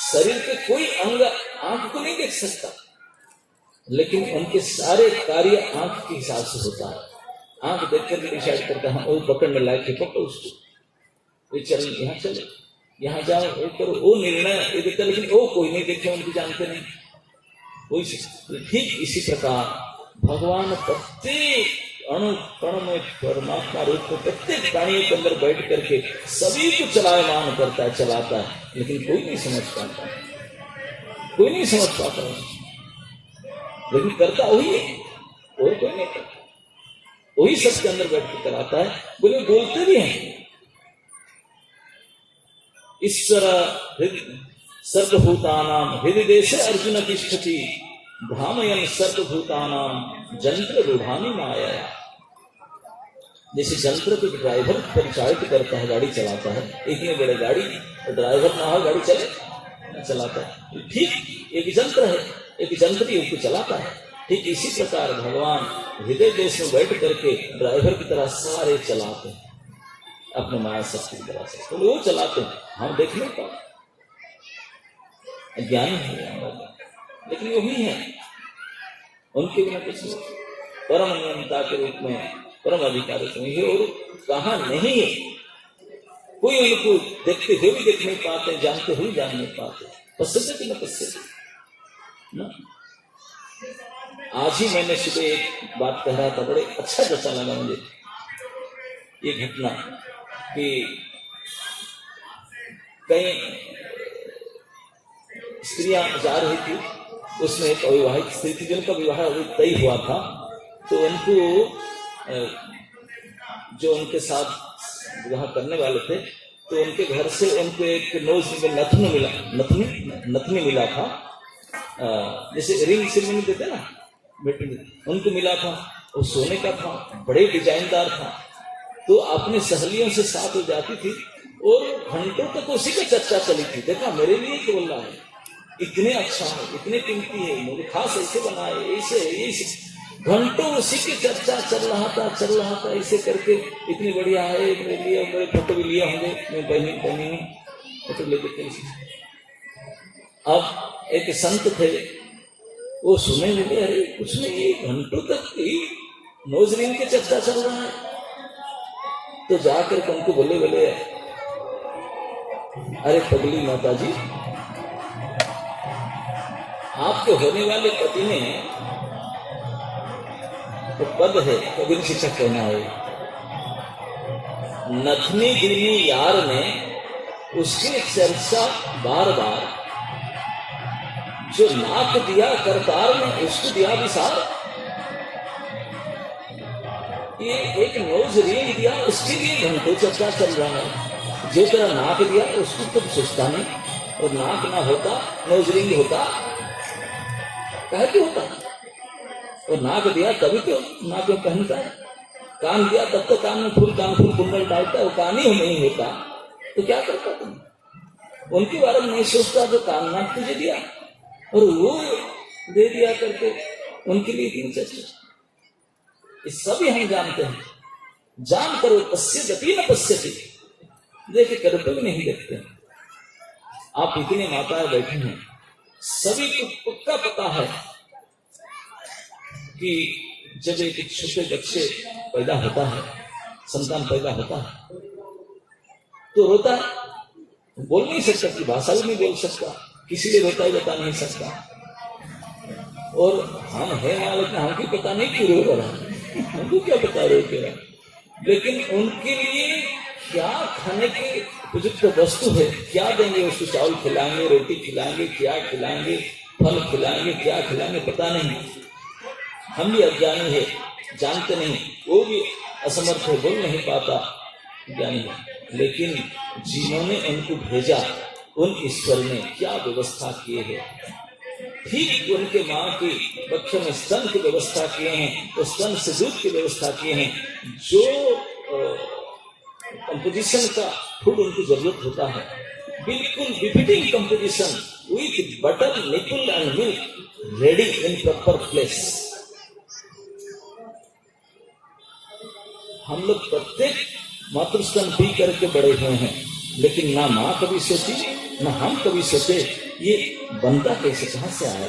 शरीर के कोई अंग आंख को नहीं देख सकता, लेकिन उनके सारे कार्य आंख के हिसाब से होता है। आंख देखकर डिसाइड करता है, वो पकड़ने लायक है, पकड़ो उसको, ये चल यहाँ चलो, यहाँ जाओ, वो करो, वो निर्णय ये देखता। लेकिन वो कोई नहीं देखे, उनकी जानते नहीं। वही ठीक इसी प्रकार भगवान प्रत्येक अणु कण में परमात्मा रूप में प्रत्येक प्राणियों के अंदर बैठ करके सभी को चलायमान करता है, चलाता है, लेकिन कोई नहीं समझ पाता, कोई नहीं समझ पाता। लेकिन करता वही है, और कोई नहीं करता, वही सबके अंदर बैठ कर कराता है। बोले बोलते भी हैं, ईश्वर सर्वभूतानां हृदय देशे अर्जुन तिष्ठति भ्रामयन् सर्वभूतानां यंत्र रूढ़ानि माया। जैसे यंत्र को ड्राइवर परिचालित करता है, गाड़ी चलाता है, इतने बड़े गाड़ी ड्राइवर ना हो गाड़ी चलाता है, ठीक एक यंत्र है, एक यंत्र ही उसको चलाता है। ठीक इसी प्रकार भगवान हृदय देश में बैठ करके ड्राइवर की तरह सारे चलाते हैं, अपने माया शक्ति की तरह से तो वो चलाते हैं, हम देख नहीं पाते, ज्ञानी है लेकिन वही है, उनके बिना कुछ नहीं, परम नियंता के रूप में परम अधिकारी है और कहा नहीं है, कोई उनको देखते हुए भी देख नहीं पाते, जानते हुए जान नहीं पाते, पश्चिम की न पश्चिम ना। आज ही मैंने सुबह एक बात कह रहा था, बड़े अच्छा जैसा लगा मुझे ये घटना कि कई स्त्रियां जा रही थी, उसमें एक अविवाहित स्त्री थी जिनका विवाह तय हुआ था, तो उनको जो उनके साथ विवाह करने वाले थे तो उनके घर से उनको एक नोज में नथनी मिला था, जैसे रिंग सेरेमनी देते ना बेटे, उनको मिला था, वो सोने का था, बड़े डिजाइनदार था। तो अपने सहेलियों से साथ हो जाती थी और घंटों तक उसी की चर्चा चली थी, देखा मेरे लिए क्यों बोल रहा है, इतने अच्छा है, इतने कीमती है, मुझे खास ऐसे बनाए, ऐसे घंटों उसी की चर्चा चल रहा था, ऐसे करके इतनी बढ़िया है, मेरे लिए मेरे फोटो भी लिया होंगे, मैं बहनी हूँ फोटो लेके। अब एक संत थे, वो सुने लगे, अरे कुछ नहीं, ये घंटों तक नोज रिंग की चर्चा चल रहा है। तो जाकर उनको बोले अरे पगली माता जी, आपके होने वाले पति ने तो पद है, कभी शिक्षक कहना है, नथनी गिरनी यार ने उसकी चर्चा बार बार, जो नाक दिया करतार ने उसको दिया विसार, ये एक नोज रिंग दिया उसके लिए घंटों चर्चा चल रहा है, जो तेरा नाक दिया उसको तो सोचता नहीं, और नाक ना होता नोज रिंग होता, कहे क्यों होता, और नाक दिया तभी तो नाक में पहनता है, कान दिया तब तो कान में फूल कुंडल डालता है, वो कान ही नहीं होता तो क्या करता तुम, उनके बारे में नहीं सोचता, तो कान नाक तुझे दिया और वो दे दिया करके उनके लिए तीन चर्चा, ये सभी हम जानते हैं, जान करो पश्यति न पश्यति, देखे करते भी नहीं देखते। आप इतने माताएं बैठे हैं, सभी को पक्का पता है कि जब एक छोटे बच्चे पैदा होता है, संतान पैदा होता है, तो रोता है, बोल नहीं सकता, कि भाषा भी नहीं बोल सकता, किसी लिए रोता ही बता नहीं सकता, और हम है मालिक, हमको पता नहीं क्यों रो रहा है, हमको क्या पता रो के रहा, लेकिन उनके लिए क्या खाने के उपयुक्त वस्तु है, क्या देंगे उसको, चावल खिलाएंगे, रोटी खिलाएंगे, क्या खिलाएंगे, फल खिलाएंगे, क्या खिलाएंगे पता नहीं, हम भी अज्ञानी है, जानते नहीं, वो भी असमर्थ है, बोल नहीं पाता, ज्ञानी है, लेकिन जिन्होंने उनको भेजा उन ईश्वर ने क्या व्यवस्था किए है, ठीक उनके माँ की बच्चों में स्तन की व्यवस्था किए हैं, तो स्तन से दूध की व्यवस्था किए हैं, जो कंपोजिशन का फूड उनको जरूरत होता है, बिल्कुल befitting composition with butter, nipple and milk ready in proper place. हम लोग प्रत्येक मातृस्तन पी करके बड़े हुए हैं, लेकिन ना माँ कभी सोची, ना हम कभी सोचे ये बनता कैसे, कहां से आया।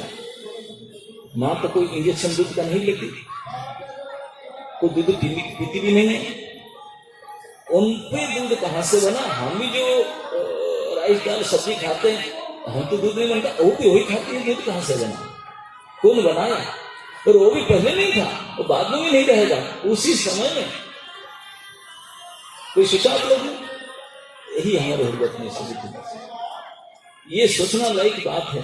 माँ तो कोई इंजेक्शन दूध का नहीं लेती, कोई दूध पीती भी नहीं है, उन पे दूध कहां से बना। हम भी जो राइस दाल सब्जी खाते हैं, हम तो दूध नहीं बनता, वो भी वही खाती है, दूध कहां से बना, कौन बनाया, और वो भी पहले नहीं था, वो बाद में भी नहीं रहेगा, उसी समय में कोई सोचा आप लोग, यही हमारे हृदय में सभी, ये सोचना लायक बात है।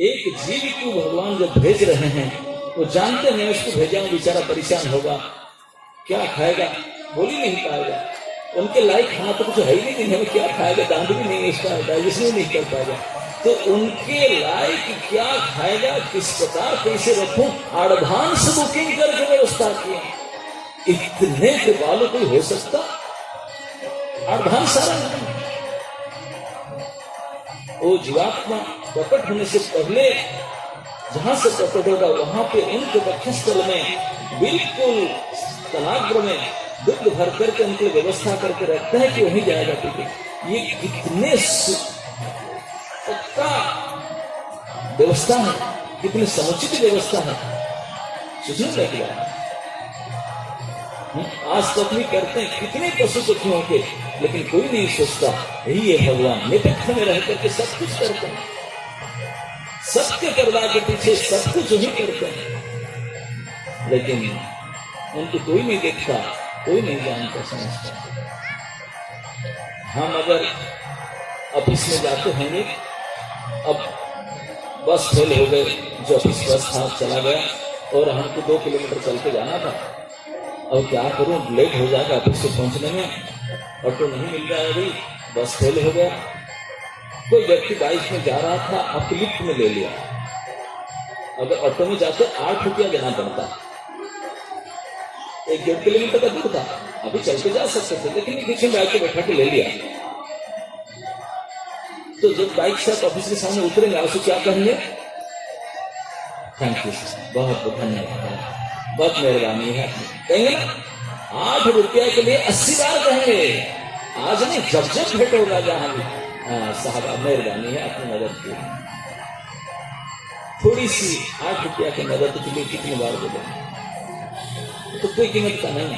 एक जीव को भगवान जब भेज रहे हैं, वो जानते हैं उसको भेजा हूं, बेचारा परेशान होगा, क्या खाएगा, बोल ही नहीं पाएगा, उनके लायक खाना तो कुछ है ही नहीं, हमें क्या खाएगा, दांत भी नहीं इसका, डाइजेशन भी नहीं कर पाएगा। तो उनके लायक क्या खाएगा, किस प्रकार कैसे रखूं, एडवांस बुकिंग करके व्यवस्था की। इतने कृपालु कोई हो सकता? एडवांस सारा नहीं। वो जीवात्मा प्रकट होने से पहले जहां से प्रकट होगा वहां पे उनके वक्षस्थल में बिल्कुल तनाग्र में दुग्ध भर करके उनके व्यवस्था करके रखते हैं कि वहीं जाएगा। ठीक है, ये कितने पक्का व्यवस्था है, कितनी समुचित व्यवस्था है, सोचने लगी बात। आज तक भी करते हैं कितने पशु पक्षियों के, लेकिन कोई नहीं सोचता यही है भगवान निपक्ष में रह करके सब कुछ करते हैं, सबके करवा के पीछे सब कुछ ही करते हैं, लेकिन उनको कोई नहीं देखता, कोई नहीं जानता समझता। हम अगर ऑफिस में जाते होंगे, अब बस फेल हो गए, जो ऑफिस बस था चला गया और हमको 2 किलोमीटर चल के जाना था। अब क्या करूं, लेट हो जाएगा ऑफिस से पहुंचने में, ऑटो नहीं मिल रहा है, अभी बस फेल हो गया। कोई व्यक्ति बाइक में जा रहा था, आपको लिफ्ट में ले लिया। अगर ऑटो में जाते 8 रुपया देना पड़ता, 1-1.5 किलोमीटर का दूर था, अभी चल के जा सकते थे, लेकिन पीछे बाइक को बैठा के ले लिया। तो जब बाइक से आप ऑफिस के सामने उतरेंगे, आपसे क्या कहेंगे? थैंक यू, बहुत बहुत धन्यवाद, बहुत मेहरबानी है, कहेंगे ना। 8 रुपया के लिए 80 बार कहेंगे, आज नहीं जब जब भेंट होगा जहां भी, साहब मेहरबानी है, आपने मदद की। थोड़ी सी 8 रुपया की मदद के लिए कितनी बार बोलेंगे? तो कोई कीमत का नहीं।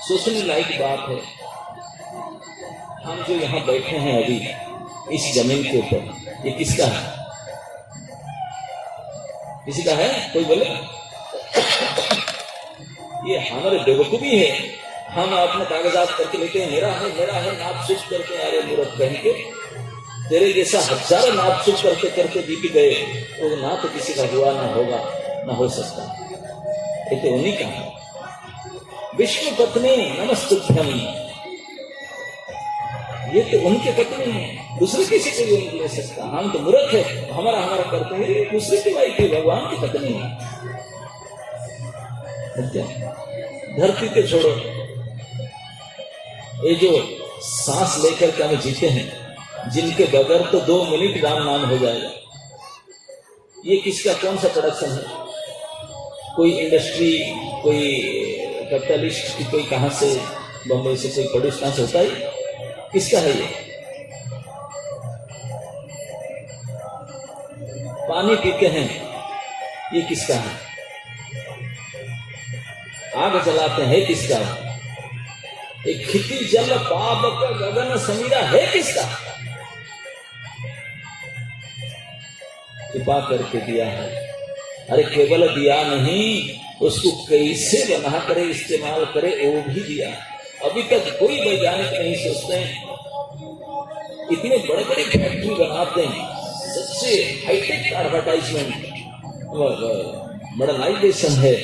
सोचने लायक बात है, हम जो यहाँ बैठे हैं अभी इस जमीन के ऊपर, ये किसका है? किसी का है? कोई बोले? ये हमारे बेवकूफी है, हम अपने कागजात करके लेते हैं, मेरा है नाप चुप करके, अरे मूर्ख बहन के, तेरे जैसा हजारों नाप चुप करके करके बीत गए, तो ना तो किसी का हुआ, ना होगा, ना हो सकता। ये तो उन्हीं का है। विष्णु पत्नी नमस्तुभ्यम, ये तो उनके पत्नी है, दूसरे किसी को भी नहीं ले सकता। हम तो मूर्ख है, हमारा करते हैं, दूसरे की वाइफ है, भगवान की पत्नी है। धरती पे छोड़ो, ये जो सांस लेकर के हमें जीते हैं, जिनके बगैर तो 2 मिनट राम नाम हो जाएगा, ये किसका कौन सा प्रोडक्शन है? कोई इंडस्ट्री, कोई कैपिटलिस्ट की, कोई कहां से, बम्बई से कोई प्रोड्यूस कहां से होता है? किसका है ये? पानी पीते हैं, ये किसका है? आग जलाते हैं, किसका है? एक खिति जल पाप का गगन समीरा है, किसका? कृपा करके दिया है। अरे केवल दिया नहीं, उसको कैसे बना करे, इस्तेमाल करे, वो भी दिया। अभी तक कोई वैज्ञानिक नहीं सोचते हैं, इतने बड़े बड़े फैक्ट्री बनाते हैं, सबसे हाईटेक एडवर्टाइजमेंट, बड़ा लाइटेशन है,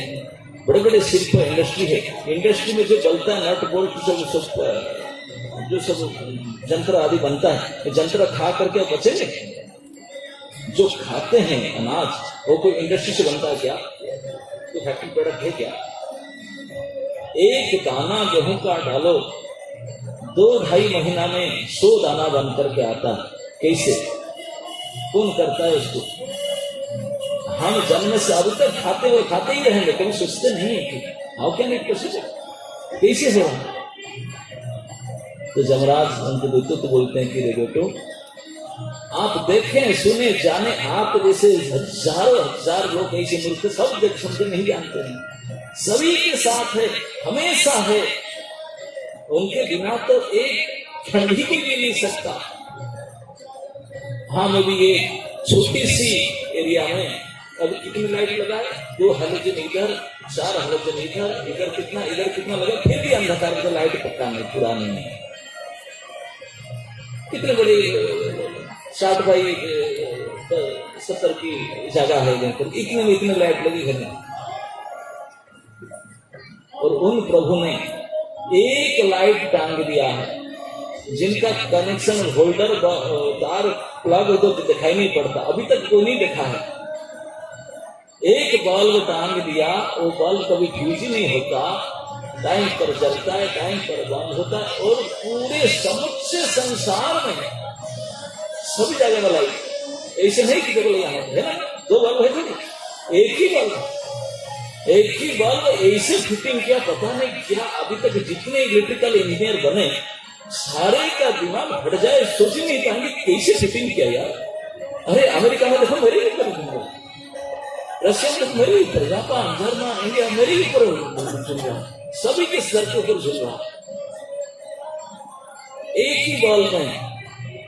बड़े बड़े शिल्प इंडस्ट्री है। इंडस्ट्री में जो चलता है नट बोल्ट, जो सब जंत्र आदि बनता है, जंत्र खा करके बचेंगे? जो खाते हैं अनाज, वो कोई इंडस्ट्री से बनता है क्या? कोई फैक्ट्री प्रोडक्ट है क्या? एक दाना गेहूं का डालो, 2-2.5 महीना में 100 दाना बन करके आता है। कैसे? कौन करता है उसको? हम जन्म से अभी तक खाते और खाते ही रहेंगे, कभी सोचते नहीं है कि हाउ कैन इट पॉसिबल, कैसे हो? तो जमराज उनके दूतों को बोलते हैं कि रे बेटो, आप देखें, सुने, जाने, आप जैसे हजारों हजार लोग ऐसे मिलते, सब देख सुनते नहीं जानते हैं, सभी के साथ है, हमेशा है, उनके बिना तो एक क्षण भी कोई भी नहीं सकता। हाँ, मैं भी ये छोटी सी एरिया में अब कितनी लाइट लगाए, 2 हैलोजन इधर, 4 हैलोजन इधर कितना लगा, फिर भी अंधकार में लाइट पक्का नहीं, पुरानी नहीं। कितने बड़े 60 बाई 70 की जगह है, इतने में इतने लाइट लगी घर में। और उन प्रभु ने एक लाइट टांग दिया है, जिनका कनेक्शन होल्डर तार प्लग तो दिखाई नहीं पड़ता, अभी तक कोई नहीं देखा है। एक बल्ब टांग दिया, वो बल्ब कभी फ्यूज ही नहीं होता, टाइम पर जलता है, टाइम पर बंद होता है, और पूरे समूचे संसार में सभी जगह में लाइट। ऐसे नहीं कि केवल यहाँ है ना, दो बल्ब है थोड़ी, एक ही बल्ब ऐसे फिटिंग किया, पता नहीं क्या। अभी तक जितने इलेक्ट्रिकल इंजीनियर बने सारे का दिमाग फट जाए, सोच ही नहीं पाएंगे कैसे फिटिंग किया यार। अरे अमेरिका में देखो मेरे ही ऊपर, रशिया में मेरे ही ऊपर, जापान, जर्मन, इंडिया मेरे ही ऊपर झुल रहा, सभी के सर के ऊपर झुल रहा, एक ही बॉल में।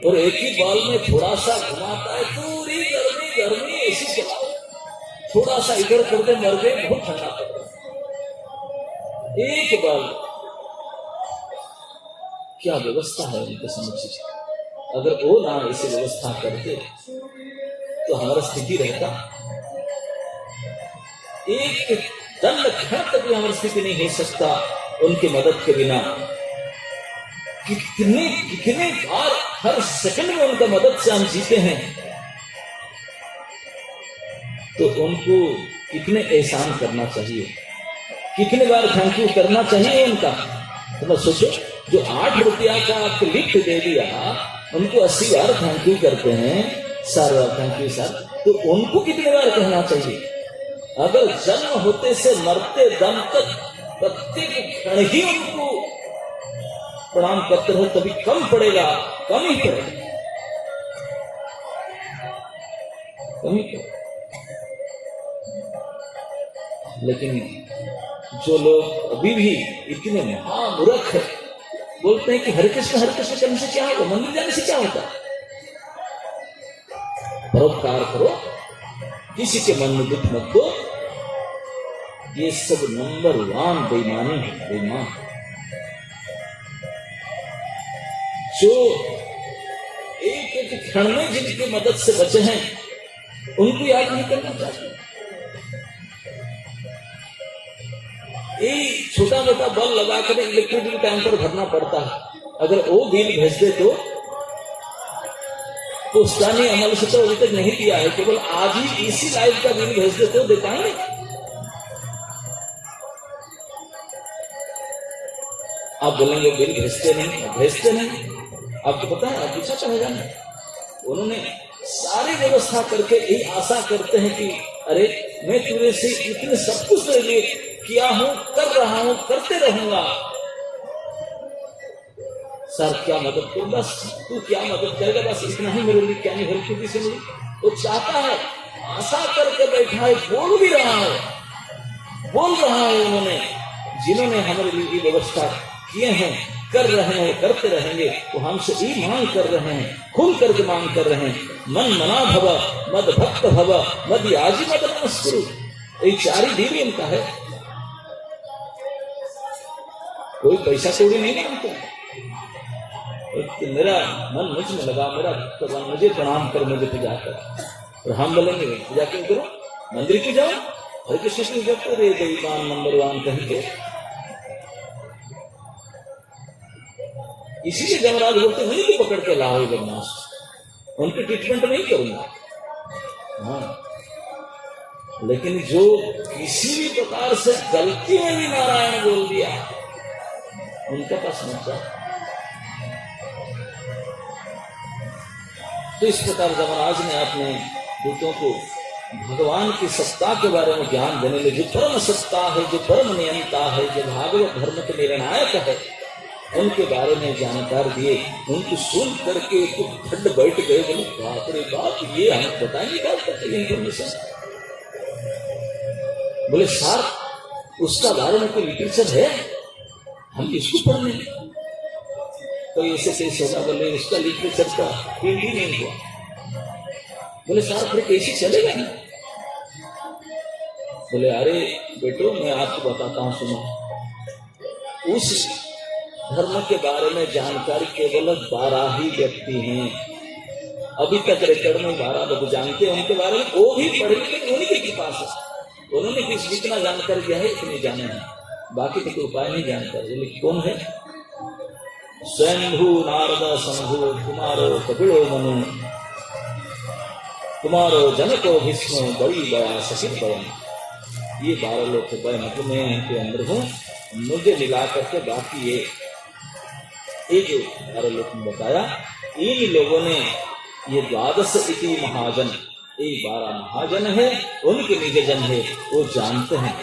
और एक ही बॉल में थोड़ा सा घुमाता है, पूरी गर्मी ऐसी चला, थोड़ा सा इधर करते मर गए, बहुत ठंडा पड़ रहा। एक बॉल, क्या व्यवस्था है उनके समझ। अगर वो ना ऐसी व्यवस्था करते तो हमारा स्थिति रहता, एक दंड क्षण तक भी हमारी स्थिति नहीं हो सकता उनकी मदद के बिना। कितने बार हर सेकंड में उनका मदद से हम जीते हैं, तो उनको कितने एहसान करना चाहिए, कितने बार थैंक यू करना चाहिए उनका। तो सोचो, जो 8 रुपया का आपको लिफ्ट दे दिया, उनको 80 बार थैंक यू करते हैं, सर थैंक यू सर, तो उनको कितने बार कहना चाहिए। अगर जन्म होते से मरते दम तक प्रत्येक क्षण ही उनको प्रणाम करते रहो, तभी कम पड़ेगा, कम ही पड़ेगा, कम ही पड़ेगा। लेकिन जो लोग अभी भी इतने महामूर्ख है, बोलते हैं कि हरे कृष्ण करने से क्या होगा, मंदिर जाने से क्या होता। परोपकार करो, किसी के मन में दुख मत दो, ये सब नंबर 1 बेईमानी है, बेईमान। जो एक एक क्षण में जिनकी मदद से बचे हैं, उनको याद नहीं करना चाहिए। ये छोटा मोटा बल लगाकर इलेक्ट्रिक बिल टाइम पर भरना पड़ता है, अगर वो बिल भेज दे तो स्थानीय अमल से तो अभी तक नहीं दिया है, केवल आज ही इसी लाइफ का बिल भेज दे तो दे पाएंगे। आप बोलेंगे बिल भेजते नहीं, आपको पता है आप पीछा चढ़ेगा नहीं। उन्होंने सारी व्यवस्था करके यही आशा करते हैं कि अरे मैं तेरे से इतने सब कुछ तेरे लिए किया हूं, कर रहा हूं, करते रहूंगा, सर क्या मदद करूं, बस तू क्या मदद करेगा, बस इतना ही मेरे लिए, क्या नहीं हेल्प से मिली। वो चाहता है, आशा करके बैठा है, बोल भी रहा है उन्होंने, जिन्होंने हमारे लिए व्यवस्था किए हैं, कर रहे हैं, करते रहेंगे, वो हमसे ही मांग कर रहे हैं, खुल करके मांग कर रहे हैं। मन मना भव, मद भक्त भव, मद याजी मद नमस्कुरु, ये 4 ही देवी इनका है। कोई पैसा कौड़ी नहीं मांगते, मेरा मन मुझ में लगा, मेरा भगवान मुझे प्रणाम कर, मुझे पूजा कर। और हम बोलेंगे पूजा क्यों करो, मंदिर क्यों जाओ, हरे कृष्ण जपते रे बेईमान नंबर 1 कहीं के। इसीलिए जमराज बोलते मुझे भी पकड़ के लाओ बदमाश, उनकी ट्रीटमेंट नहीं करूंगा। हाँ, लेकिन जो किसी भी प्रकार से गलती में भी नारायण बोल दिया, उनके पास मत जाओ। तो इस प्रकार जमराज ने अपने दूतों को भगवान की सत्ता के बारे में ज्ञान देने लगे, जो परम सत्ता है, जो परम नियंता है, जो भागवत धर्म के निर्णायक है, उनके बारे में जानकार दिए। उनको सुन करके तो ठंड बैठ गए, बोले बाप रे बाप, ये हमें पता नहीं क्या करते इन्फॉर्मेशन। बोले सर उसका बारे में कोई लिटरेचर है, हम इसको पढ़ लें। तो ऐसे कैसे होगा, बोले उसका लिटरेचर का प्रिंट ही नहीं हुआ। बोले सर फिर कैसे चलेगा ना। बोले अरे बेटो मैं आपको बताता हूं, सुनो। उस धर्म के बारे में जानकारी केवल 12 ही व्यक्ति हैं, अभी तक रिकॉर्ड में 12 लोग जानते हैं उनके बारे में, वो भी पढ़े लिखे उन्हीं के पास है। उन्होंने किस जितना जानकारी दिया है इतने जाने हैं, बाकी तो कोई उपाय नहीं जानता। बोले कौन है? स्वयंभू नारद शंभु कुमारो कपिलो मनु कुमारो जनको भीष्म बड़ी बया सचित बयन। ये 12 लोग थे। मतलब मैं इनके अंदर हूँ, मुझे मिला करके बाकी ये जो 12 लोग ने बताया, इन लोगों ने ये 12 इति महाजन, ये 12 महाजन है, उनके निज जन है, वो जानते हैं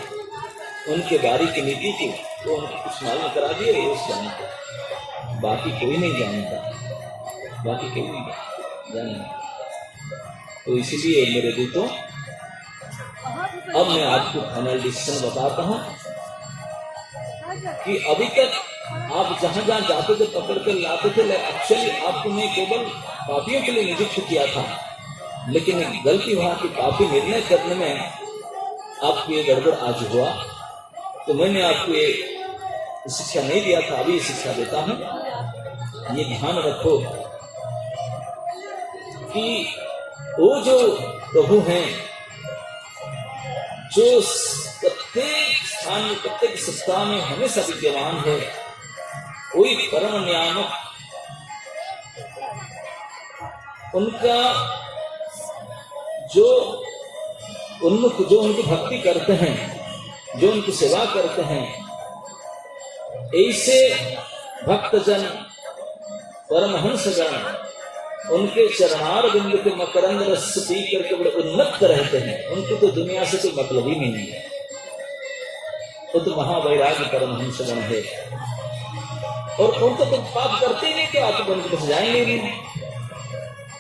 उनके बारी की नीति की, वो उनको कुछ मालूम करा दिए, वो जानते हैं। बाकी कोई नहीं जानता, बाकी कोई नहीं जानता। तो इसीलिए मेरे दूतों, अब मैं आपको फाइनल डिसीजन बताता हूं कि अभी तक आप जहां जहां जाते थे पकड़ कर लाते थे, एक्चुअली आपको मैं केवल पापियों के लिए नियुक्त किया था, लेकिन एक गलती हुआ कि पापी निर्णय करने में आपको ये गड़बड़ आज हुआ, तो मैंने आपको ये शिक्षा नहीं दिया था, अभी शिक्षा देता हूं। ये ध्यान रखो कि वो जो प्रभु हैं, जो प्रत्येक स्थान में, प्रत्येक सत्ता में हमेशा विद्यमान है, वही परम नियामक, उनका जो उन्मुख, जो उनकी भक्ति करते हैं, जो उनकी सेवा करते हैं, ऐसे भक्तजन परमहंसगण उनके चरणार बिंदु के मकरंद रस पी करके बड़े उन्मत्त रहते हैं। उनको तो दुनिया से कोई मतलब ही नहीं है। वो तो महावैराग्य परमहंसगण है, और उनको तो पाप करते ही नहीं, तो आप उनके पास जाएंगे नहीं,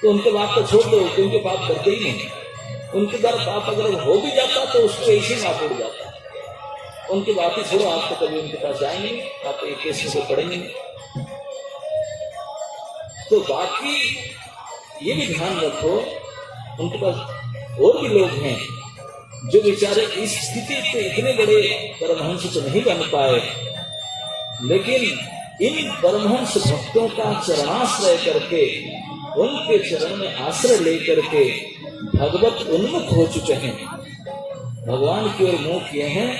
तो उनके बात को छोड़ दो, उनके पाप करते ही नहीं। उनके द्वारा पाप अगर हो भी जाता तो उसको ऐसे ही माफ हो जाता। उनकी बात ही छोड़ो, आप तो कभी उनके पास जाएंगे, आप एक केस में पढ़ेंगे नहीं। तो बाकी ये भी ध्यान रखो, उनके पास और भी लोग हैं जो बेचारे इस स्थिति पे इतने बड़े परमहंस तो नहीं बन पाए, लेकिन इन परमहंस भक्तों का चरणाश्रय करके, उनके चरण में आश्रय लेकर के भगवत उन्मुख हो चुके हैं, भगवान की ओर मुंह किए हैं,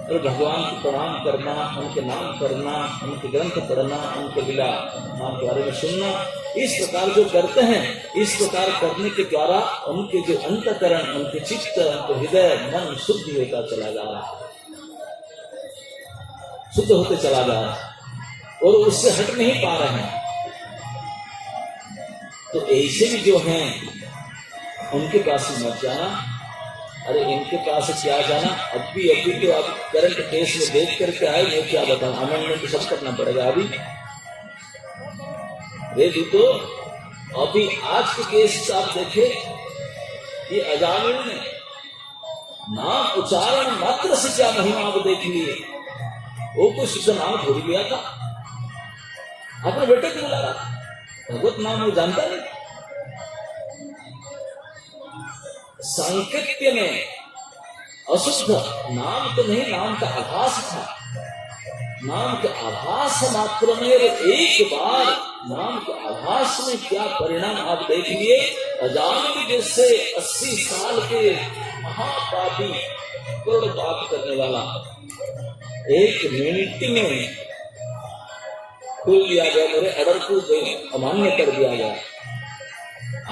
और भगवान को प्रणाम करना, उनके नाम करना, उनके ग्रंथ पढ़ना, उनके लीला नाम के बारे में सुनना, इस प्रकार जो करते हैं, इस प्रकार करने के द्वारा उनके जो अंतकरण, उनके चित्त, उनके हृदय, मन शुद्ध होता चला जा रहा है, शुद्ध होते चला जा रहा है, और उससे हट नहीं पा रहे हैं। तो ऐसे भी जो हैं, उनके पास मत जाना। अरे इनके पास क्या जाना, अभी तो आप करंट केस में देख करके आए, मैं क्या बताऊं, अमेंडमेंट तो सब करना पड़ेगा अभी। तो अभी आज के केस आप देखे, ये अजामिल ने नाम उच्चारण मात्र से क्या महिमा आप देख लिए, वो कुछ शुद्ध नाम थोड़ी लिया था, अपने बेटे को बुला रहा, भगवत नाम वो जानता नहीं। सांकेत्य में अशुद्ध नाम तो नहीं, नाम का आभास था, नाम के आभास मात्र में एक बार नाम के आभास में क्या परिणाम आप देख लिए। अजामिल जैसे 80 साल के महापापी, करोड़ पाप करने वाला, एक मिनट में खोल दिया गया, मेरे ऑर्डर को अमान्य कर दिया गया,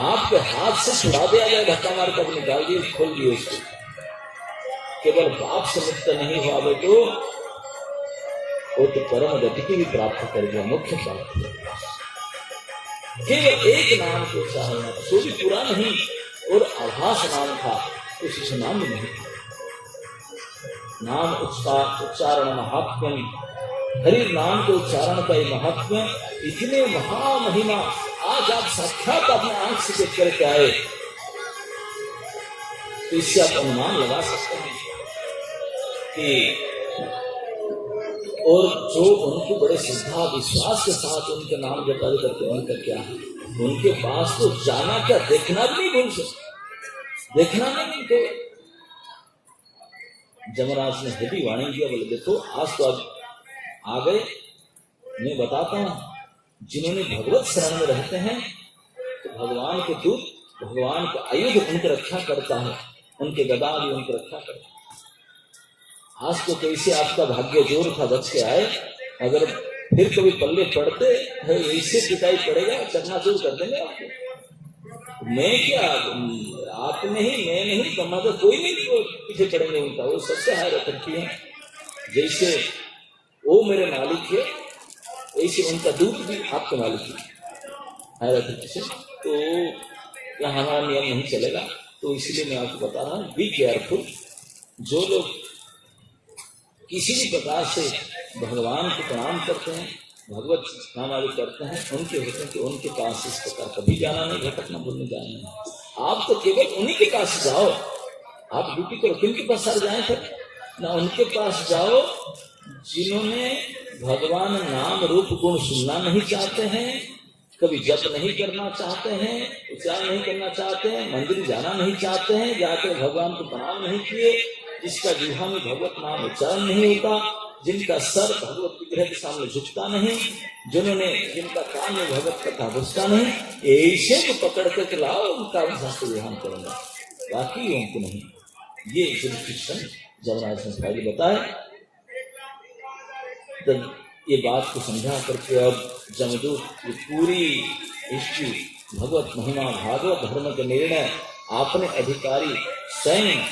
आपके हाथ से छुड़ा दिया गया, धक्का मार कर निकाल दिए, खोल दिए उसको। केवल पाप से मुक्त नहीं हुआ बेटो, वो तो परम गति की भी प्राप्त कर गया, मुख्य प्राप्त कर गया। केवल एक नाम को उच्चारण, सो भी पूरा नहीं, और आभास नाम था, उसी नाम नहीं। नाम उच्चारण महात्म्य, हरि नाम के उच्चारण का ये महत्व, इतने महामहिमा आज आप साक्षात अपने आंख से देख करके आए, तो इससे आप अनुमान लगा सकते हैं कि, और जो उनको बड़े श्रद्धा विश्वास के साथ उनके नाम जपा करते, उनका क्या है, उनके पास तो जाना क्या, देखना भी नहीं भूल सकते, देखना नहीं। तो जमराज ने हेवी वाणी दिया, बोले देखो आज तो अब आ गए, मैं बताता हूं, जिन्होंने भगवत शरण में रहते हैं, तो भगवान के दूत, भगवान का आयुध उनकी रक्षा करता है, उनके गदा भी उनकी रक्षा करता है। आज तो कैसे आपका भाग्य जोर था बच के आए, अगर फिर कभी पल्ले पड़ते है ऐसे पिटाई पड़ेगा, चकनाचूर कर देंगे आपको। मैं क्या, आपने ही, मैं नहीं, कमाता कोई नहीं तो पीछे पड़ेंगे उनका, वो सबसे हाय रखती है। जैसे वो मेरे मालिक है वैसे उनका दूध भी आपके मालिक है, हाय रखती से। तो यहाँ हमारा नियम नहीं चलेगा, तो इसलिए मैं आपको बता रहा हूँ, बी केयरफुल। जो लोग किसी भी प्रकार से भगवान को प्रणाम करते हैं, भगवत नाम आदि करते हैं, उनके होते हैं कि उनके पास इस प्रकार कभी जाना नहीं, भटकना भूलने जाना नहीं। आप तो केवल उन्हीं के पास जाओ, आप ड्यूटी करो, किनके पास सारे जाए फिर ना, उनके पास जाओ जिन्होंने भगवान नाम रूप गुण सुनना नहीं चाहते हैं, कभी जप नहीं करना चाहते हैं, उच्चारण नहीं करना चाहते हैं, मंदिर जाना नहीं चाहते हैं, जाकर भगवान को प्रणाम नहीं किए, जिसका जिह्वा में भगवत नाम उच्चारण नहीं होता, जिनका सर भगवत विग्रह के सामने झुकता नहीं, जिनका कान में भगवत कथा घुसता नहीं, ऐसे को पकड़ कर लाओ, उनका शास्त्र विधान करूंगा, बाकी उनको नहीं। ये कृष्ण जमराज ने पहले बताया। तब ये बात को समझा करके अब जमदूत ये पूरी हिस्ट्री, भगवत महिमा, भागवत धर्म के निर्णय आपने अधिकारी स्वयं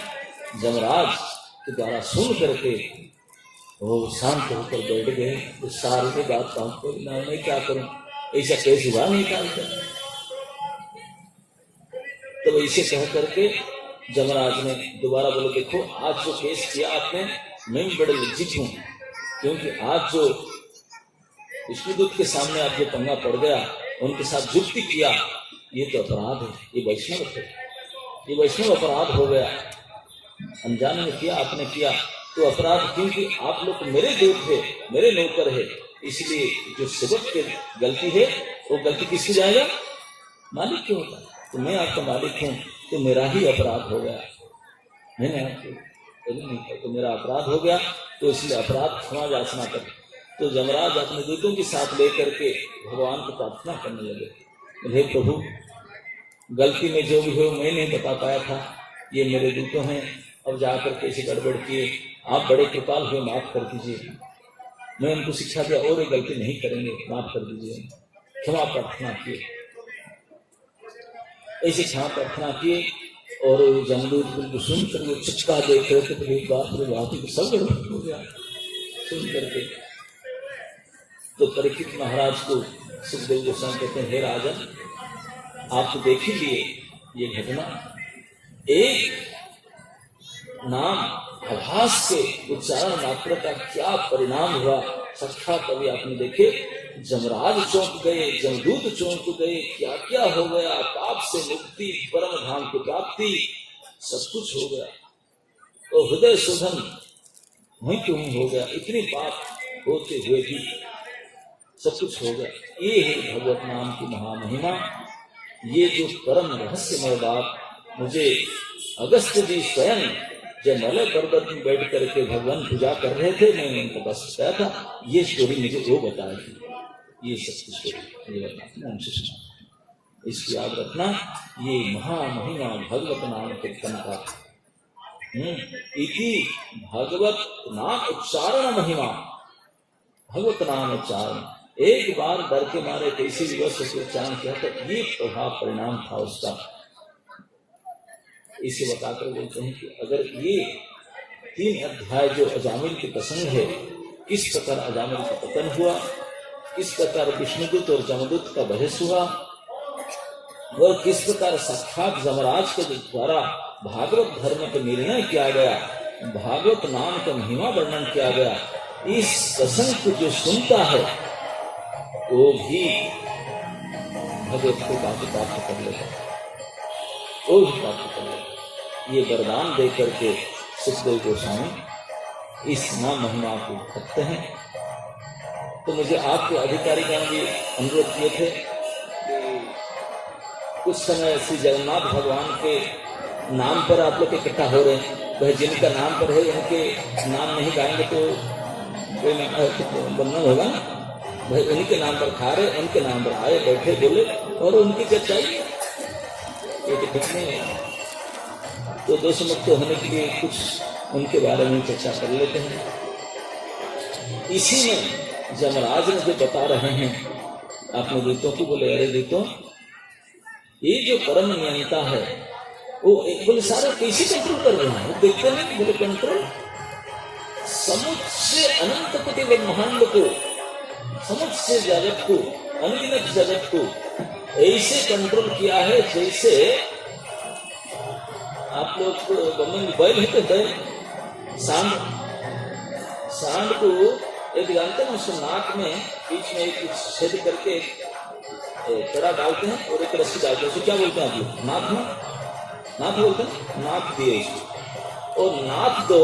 जमराज के द्वारा सुन करके वो शांत होकर बैठ गए। तो सारे के बात पहुंचते, मैं क्या करूं, ऐसा केस हुआ नहीं था। तो ऐसे कह करके जमराज ने दोबारा बोले, देखो आज जो केस किया आपने, मैं बड़े लज्जित हूं, क्योंकि आज जो विष्णुदूत के सामने आप जो पंगा पड़ गया, उनके साथ जुक्ति किया, ये तो अपराध है, ये वैष्णव है, ये वैष्णव अपराध हो गया, अनजाने में किया आपने किया तो अपराध, क्योंकि आप लोग मेरे दूत है, मेरे नौकर है, इसलिए जो सेवक की गलती है वो गलती किसकी जाएगा, मालिक क्यों होता है। तो मैं आपका मालिक हूँ, तो मेरा ही अपराध हो गया, मैंने आपको नहीं किया तो मेरा अपराध हो गया, तो इसलिए अपराध क्षमा याचना कर। तो जमराज अपने दूतों के साथ लेकर के भगवान को प्रार्थना करने लगे, हे प्रभु, गलती में जो भी हो मैं नहीं बता पाया था, ये मेरे दूतों हैं, अब जाकर कैसे गड़बड़ किए, आप बड़े कृपाल हुए, माफ कर दीजिए, मैं उनको शिक्षा दिया और ये गलती नहीं करेंगे, माफ कर दीजिए, क्षमा प्रार्थना किए। ऐसे क्षमा प्रार्थना किए और जमदूत बिल्कुल सुनकर वो चिचका देख रहे थे, तो एक बात सब गड़बड़ हो गया सुन करके। तो परीक्षित महाराज को सुखदेव गोस्वामी कहते हैं, हे राजन, आप तो देख ही लिए ये घटना, एक नाम आभास के उच्चारण मात्र का क्या परिणाम हुआ, साक्षात अभी आपने देखे, जमराज चौंक गए, जमदूत चौंक गए, क्या क्या हो गया, पाप से मुक्ति, परम धाम की प्राप्ति, सब कुछ हो गया। तो हृदय शोधन वहीं क्यों हो गया, इतनी पाप होते हुए भी सब कुछ हो गया। ये है भगवत नाम की महामहिमा। ये जो परम रहस्यमय बात मुझे अगस्त्य जी स्वयं जब मलय पर्वत में बैठ करके भगवान पूजा कर रहे थे, मैं उनको बस बताया था, ये स्टोरी मुझे वो बताई थी, ये सब स्टोरी इसकी याद रखना। ये महामहिमा भगवत नाम कीर्तन का इति भगवत नाम उच्चारण महिमा, भगवत नाम उच्चारण, एक बार डर के मारे कैसी व्यवस्था से उच्चारण किया तो ये प्रभाव परिणाम था उसका। इसे बताकर बोलते हैं कि अगर ये 3 अध्याय जो अजामिल के प्रसंग है, किस प्रकार अजामिल का पतन हुआ, किस प्रकार विष्णुदूत और जमदूत का बहस हुआ, और किस प्रकार साक्षात जमराज के द्वारा भागवत धर्म का निर्णय किया गया, भागवत नाम का महिमा वर्णन किया गया, इस प्रसंग को जो सुनता है वो भी भगवत को प्राप्त कर लेगा, वो भी प्राप्त कर लेगा। ये वरदान दे करके सुखदेव गोस्वामी इस नाम महिमा को रखते हैं। तो मुझे आपके अधिकारीगण भी अनुरोध किए थे कि कुछ समय श्री जगन्नाथ भगवान के नाम पर आप लोग इकट्ठा हो रहे हैं, वह जिनका नाम पर है उनके नाम नहीं गाएंगे तो बंधन होगा ना, भाई उनके नाम पर खा रहे, उनके नाम पर आए, बैठे, बोले और उनकी चर्चा ही ये तो ठीक नहीं है। तो दोष मुक्त होने के लिए कुछ उनके बारे में चर्चा कर लेते हैं। इसी में यमराज ने जो बता रहे हैं अपने दूतों को, बोले अरे दूतों, ये जो परम नियंता है वो बोले सारा कैसे कंट्रोल कर रहा है, देखते नहीं, बोले कंट्रोल समुच्चय अनंत कोटि ब्रह्मांड को, समुच्चय जगत को, अनगिनत जगत को ऐसे कंट्रोल किया है जैसे आप लोग बैल है तो बैल सांड को एक जानते हैं, उसको नाक में बीच में एक छेद करके कड़ा डालते हैं और एक रस्सी डालते हैं, उसको क्या बोलते हैं आप लोग? नाथ बोलते हैं, नाथ दिए उसको। और नाथ दो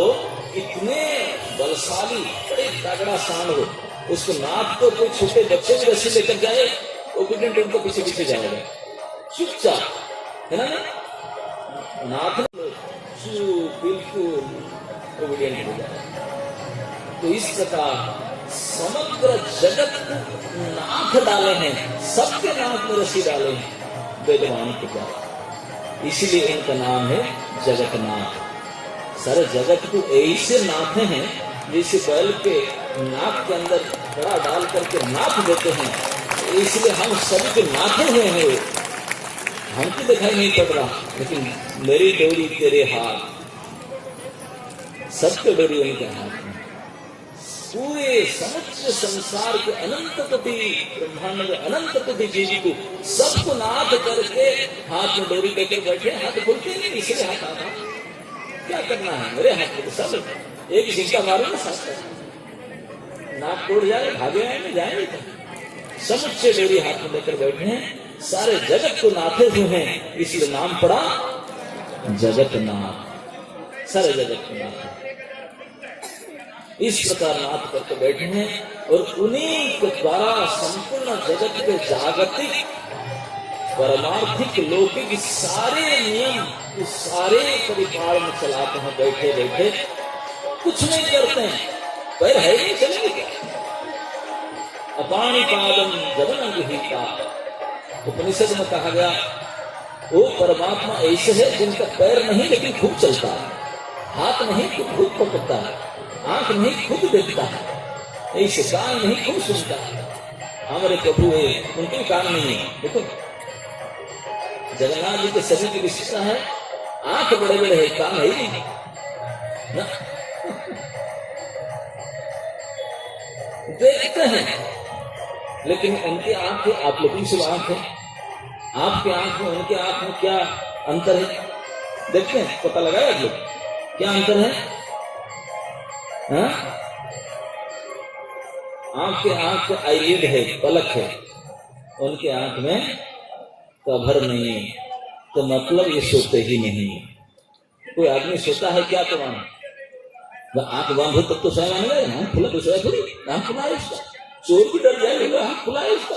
इतने बलशाली बड़े तगड़ा सांड हो, उसको नाथ को कोई छोटे बच्चे भी रस्सी लेकर जाए ओबिडेंट उनको पीछे पीछे जाएगा चुपचाप, है ना? नाथ बिल्कुल ओबिडेंट हो जाए। तो इस प्रकार समग्र जगत को नाथ डाले हैं, सबके नाथ में रस्सी डाले हैं वेदवाणी के द्वारा, इसलिए इनका नाम है जगतनाथ। सारे जगत को ऐसे नाथे हैं जैसे बैल के नाक के अंदर कड़ा डाल करके नाथ देते हैं, इसलिए हम सभी के नाथे हुए हैं। हमको दिखाई नहीं पड़ रहा, लेकिन मेरी डोरी तेरे हाथ, सबके डोरी उनके हाथ में। पूरे समुद्र संसार के अनंत कोटि ब्रह्मांड में अनंत कोटि जीव को सबको नाथ करके हाथ में डोरी लेकर बैठे, हाथ खुलते नहीं, इसलिए हाथ आता क्या करना है मेरे हाथ में, सब एक झिंका मारो ना, साथ नाक तोड़ जाए, भागे आए जाएंगे, समुच्चय डोरी हाथ में लेकर बैठे हैं, सारे जगत को नाथे हुए हैं, इसलिए नाम पड़ा जगतनाथ। सारे जगत को नाथ इस प्रकार नाथ करके बैठे हैं, और उन्हीं के द्वारा संपूर्ण जगत के जागतिक परमार्थिक लौकिक सारे नियम, सारे परिवार में चलाते हैं बैठे बैठे, कुछ नहीं करते हैं, पैर है नहीं, चलेंगे क्या? अपाणी पादम जबन गृहीता, उपनिषद में कहा गया वो परमात्मा ऐसे है जिनका पैर नहीं लेकिन खूब चलता है, हाथ नहीं खूब पकड़ता है, आंख नहीं खुद देखता है, ऐसे कान नहीं खूब सुनता है। हमारे प्रभु है, उनके कान नहीं है। देखो जगन्नाथ जी के शरीर की विशेषता है, आंख बड़े बड़े है, कान है ही नहीं ना? देखते हैं, लेकिन उनकी आंख है, आप लोगों की आंख है, आपके आंख में उनके आंख में क्या अंतर है? देखते हैं, पता लगाया आप लोग क्या अंतर है? आपके आंख में आईलिड है, पलक है, उनके आंख में कभर नहीं है, तो मतलब ये सोते ही नहीं है। कोई आदमी सोता है क्या तो मानो, आंख बंद हो तब तो सोया मानेगा, आंख खुला तो सोया थोड़ी, आंख खुला है उसका, चोर भी डर जाएगा, आंख खुला है उसका।